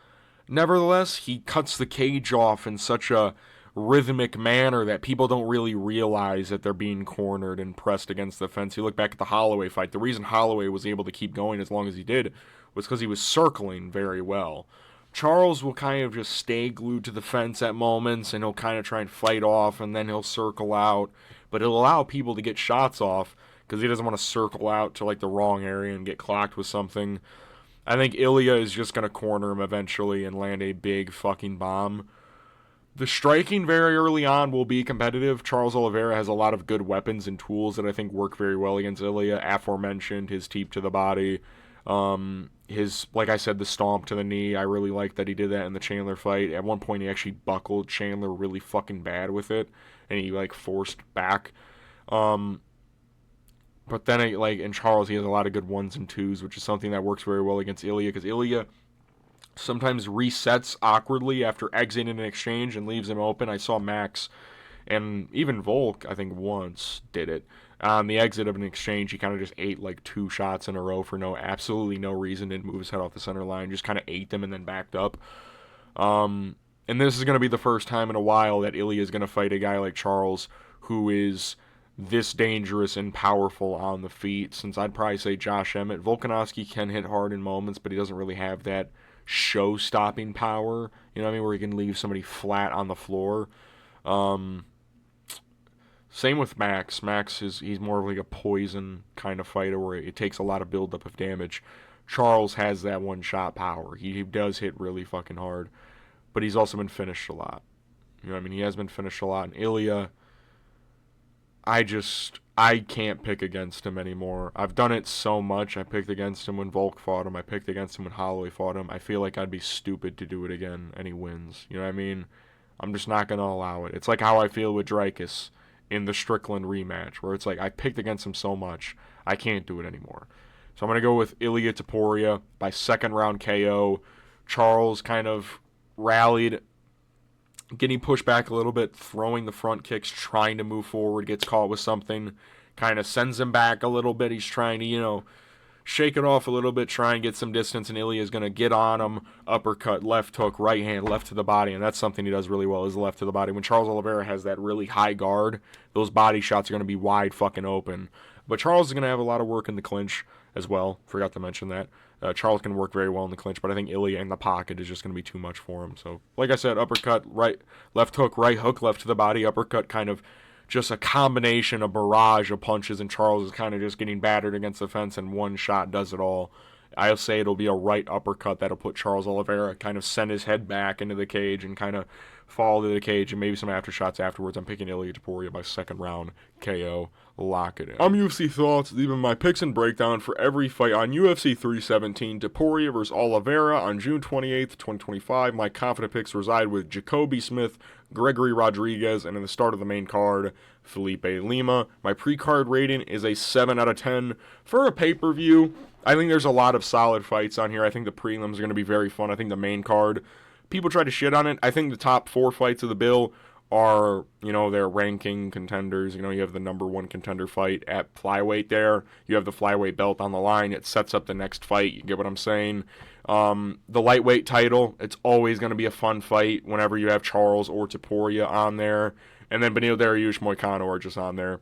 Nevertheless, he cuts the cage off in such a rhythmic manner that people don't really realize that they're being cornered and pressed against the fence. You look back at the Holloway fight. The reason Holloway was able to keep going as long as he did was because he was circling very well. Charles will kind of just stay glued to the fence at moments, and he'll kind of try and fight off, and then he'll circle out. But he'll allow people to get shots off because he doesn't want to circle out to the wrong area and get clocked with something. I think Ilia is just going to corner him eventually and land a big fucking bomb. The striking very early on will be competitive. Charles Oliveira has a lot of good weapons and tools that I think work very well against Ilya. Aforementioned, his teep to the body. His, like I said, the stomp to the knee. I really like that he did that in the Chandler fight. At one point, he actually buckled Chandler really fucking bad with it, and he, like, forced back. But then, in Charles, he has a lot of good ones and twos, which is something that works very well against Ilya, because Ilya sometimes resets awkwardly after exiting an exchange and leaves him open. I saw Max and even Volk, I think once, did it. On the exit of an exchange, he kind of just ate like 2 shots in a row for absolutely no reason, didn't move his head off the center line, just kind of ate them and then backed up. And this is going to be the first time in a while that Ilya is going to fight a guy like Charles, who is this dangerous and powerful on the feet, since I'd probably say Josh Emmett. Volkanovski can hit hard in moments, but he doesn't really have that show-stopping power, you know what I mean, where he can leave somebody flat on the floor. Same with Max. He's more of like a poison kind of fighter where it takes a lot of buildup of damage. Charles has that one-shot power. He does hit really fucking hard, but he's also been finished a lot. You know what I mean? He has been finished a lot. And Ilya, I can't pick against him anymore. I've done it so much. I picked against him when Volk fought him. I picked against him when Holloway fought him. I feel like I'd be stupid to do it again, and he wins. You know what I mean? I'm just not going to allow it. It's like how I feel with Dreykus in the Strickland rematch, where it's like I picked against him so much, I can't do it anymore. So I'm going to go with Ilya Topuria by second round KO. Charles kind of rallied, getting pushed back a little bit, throwing the front kicks, trying to move forward, gets caught with something, kind of sends him back a little bit. He's trying to, shake it off a little bit, try and get some distance, and Ilya is going to get on him, uppercut, left hook, right hand, left to the body, and that's something he does really well, is left to the body. When Charles Oliveira has that really high guard, those body shots are going to be wide fucking open. But Charles is going to have a lot of work in the clinch as well. Forgot to mention that. Charles can work very well in the clinch, but I think Ilya in the pocket is just going to be too much for him. So, like I said, uppercut, left hook, left to the body, uppercut, kind of just a combination, a barrage of punches, and Charles is kind of just getting battered against the fence, and one shot does it all. I'll say it'll be a right uppercut that'll put Charles Oliveira, kind of send his head back into the cage and kind of fall to the cage, and maybe some aftershots afterwards. I'm picking Ilya Topuria by second round KO. Lock it in. I'm UFC Thoughts, leaving my picks and breakdown for every fight on UFC 317. Topuria vs. Oliveira on June 28th, 2025. My confident picks reside with Jacobe Smith, Gregory Rodrigues, and in the start of the main card, Felipe Lima. My pre-card rating is a 7 out of 10. For a pay-per-view, I think there's a lot of solid fights on here. I think the prelims are going to be very fun. I think the main card, people try to shit on it. I think the top 4 fights of the bill are, they're ranking contenders. You have the number 1 contender fight at flyweight there. You have the flyweight belt on the line. It sets up the next fight. You get what I'm saying? The lightweight title, it's always going to be a fun fight whenever you have Charles or Topuria on there. And then Beneil, Dariush, Moicano are just on there.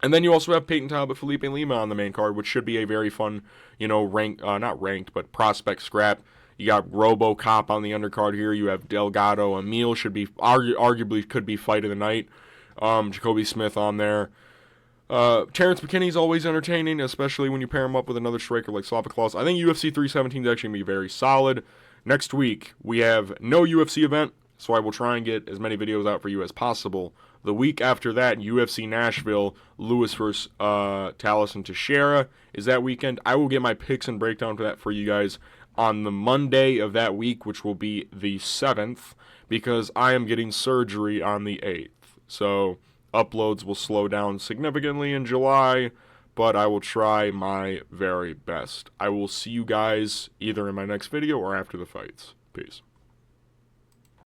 And then you also have Payton, Talbott, Felipe Lima on the main card, which should be a very fun, not ranked, but prospect scrap. You got RoboCop on the undercard here. You have Delgado. Amil should be, arguably could be fight of the night. Jacobe Smith on there. Terrance McKinney's always entertaining, especially when you pair him up with another striker like Slava Klaus. I think UFC 317 is actually going to be very solid. Next week, we have no UFC event, so I will try and get as many videos out for you as possible. The week after that, UFC Nashville, Lewis vs. Talison Teixeira is that weekend. I will get my picks and breakdown for that for you guys on the Monday of that week, which will be the 7th, because I am getting surgery on the 8th. So uploads will slow down significantly in July, but I will try my very best. I will see you guys either in my next video or after the fights. Peace.